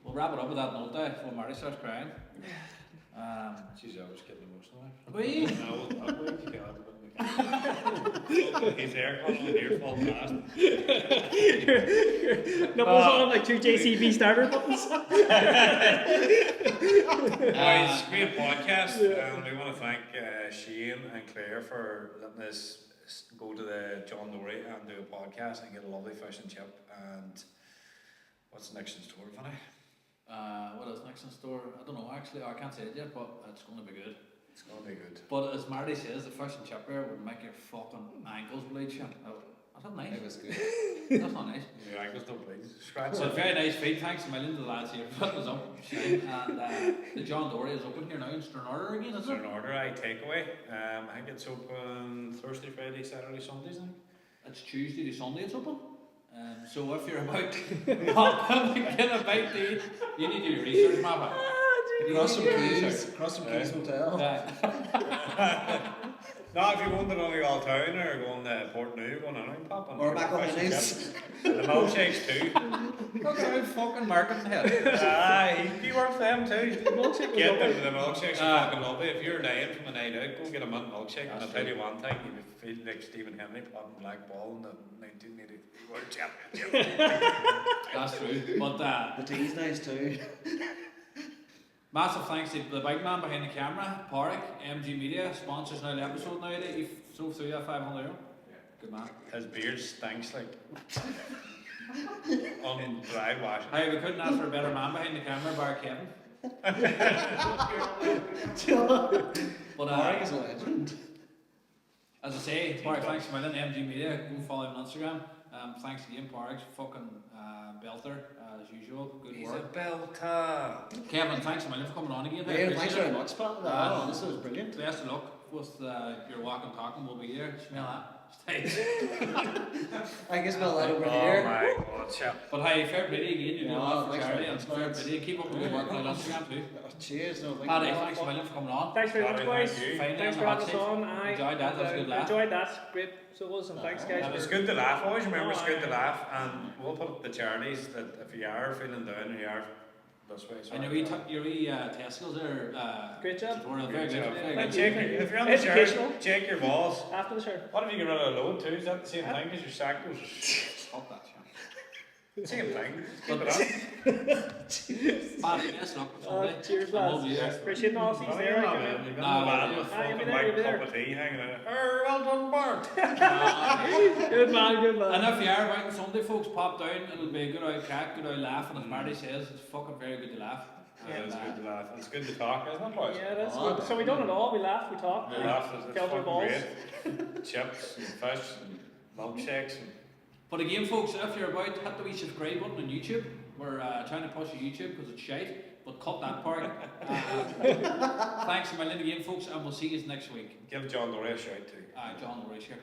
We'll wrap it up with that note there before Mary starts crying. She's always getting emotional. We? No, I'll wait to get He's there, calling on your fault fast. Nipples on like 2 JCB starter buttons. It's a great podcast, and we want to thank Shane and Claire for letting us go to the John Dory and do a podcast and get a lovely fish and chip. And what's next in store, Vinny? What is next in store? I don't know actually. I can't say it yet, but it's going to be good. It's going to be good. But as Marty says, the fish and chip there would make your fucking ankles bleed. Shit. Is that nice? It was good. That's not nice. Your ankles don't bleed. Scratch So it. very nice feed. Thanks a million to the lads here for putting us up. And the John Dory is open here now in Stranraer again, It's isn't an it? order, takeaway. I think it's open Thursday, Friday, Saturday, Sundays, I think. It's Tuesday to Sunday it's open. So if you're about to pop up and get a bite to eat, you need to do your research, Mappa. Cross some Keys Hotel. No, if you're going to Donegal Town or going to Port New, going on pop on. Or McElhinney's. The milkshakes too. Look at how fucking marketing head. He'd be worth them too. Get them, the milkshakes are fucking lovely. If you're dying from a night out, go get a mint milkshake. And I'll tell you one thing, you feel like Stephen Henry popping black ball in the 1983 World Championship. That's true. But The tea's nice too. massive thanks to the big man behind the camera, Porrick, MG Media, sponsors now the episode now that you've thrown through that 500 euro. Good man. His beard stinks like on dry wash. Hey, we couldn't ask for a better man behind the camera, bar Kevin. But Porrick is a legend. as I say, Porrick, thanks a million, MG Media, go follow him on Instagram. Thanks again, Porrick, fucking belter, as usual, good He's work. a belter. Kevin, thanks a million for coming on again. Yeah, thanks very much, Pat. This was brilliant. Best of luck with your walk and talking, we'll be here, smell that. I guess we'll let over Oh here. my god, chap. But hey, fair play again, you do a lot for thanks charity very and much, fair lads. play. Keep up the good work on Instagram too. Cheers. No, Paddy, thanks a million for coming on. Thanks very much, Paddy, boys. thank you. Fine, Thanks on for the having us hot on. seat. Enjoyed that, that was a good laugh. Enjoyed that. Great solos, and thanks, guys. And it's for- good to laugh, always remember it's good to laugh, and we'll put up the charities that if you are feeling down or you are this way. And your wee testicles are Great job. tutorial, Great very good. job. Very Thank good. you. Check, if you're on the shirt, Educational. check your balls. After the show. What if you get rid of a load too? Is that the same thing as your sack goes? Fuck that shit. Same thing. Keep But- it up. Paddy, best luck. Cheers, We'll lads. be there. Appreciate the Aussies Well, there. yeah, like, man, you've Nah, got the lad well, with yeah, you'll be fucking there, you'll white be cup there. of tea hanging out. Well done, Bart. Good man, good man. And if you are out on Sunday, folks, pop down. It'll be a good old crack, good old laugh. And as Marty says, it's fucking very good to laugh. Yeah, it's good to laugh. It's good to talk, isn't it, boys? Yeah, that's good. So we done it all. We laughed, we talked. We laugh. It's Felt our fucking balls. great. Chips and fish and milkshakes. And But again, folks, if you're about, hit the wee subscribe button on YouTube. We're trying to push YouTube because it's shite, but cut that part. Thanks a million again, folks, and we'll see you next week. give John the race out too. John will race here.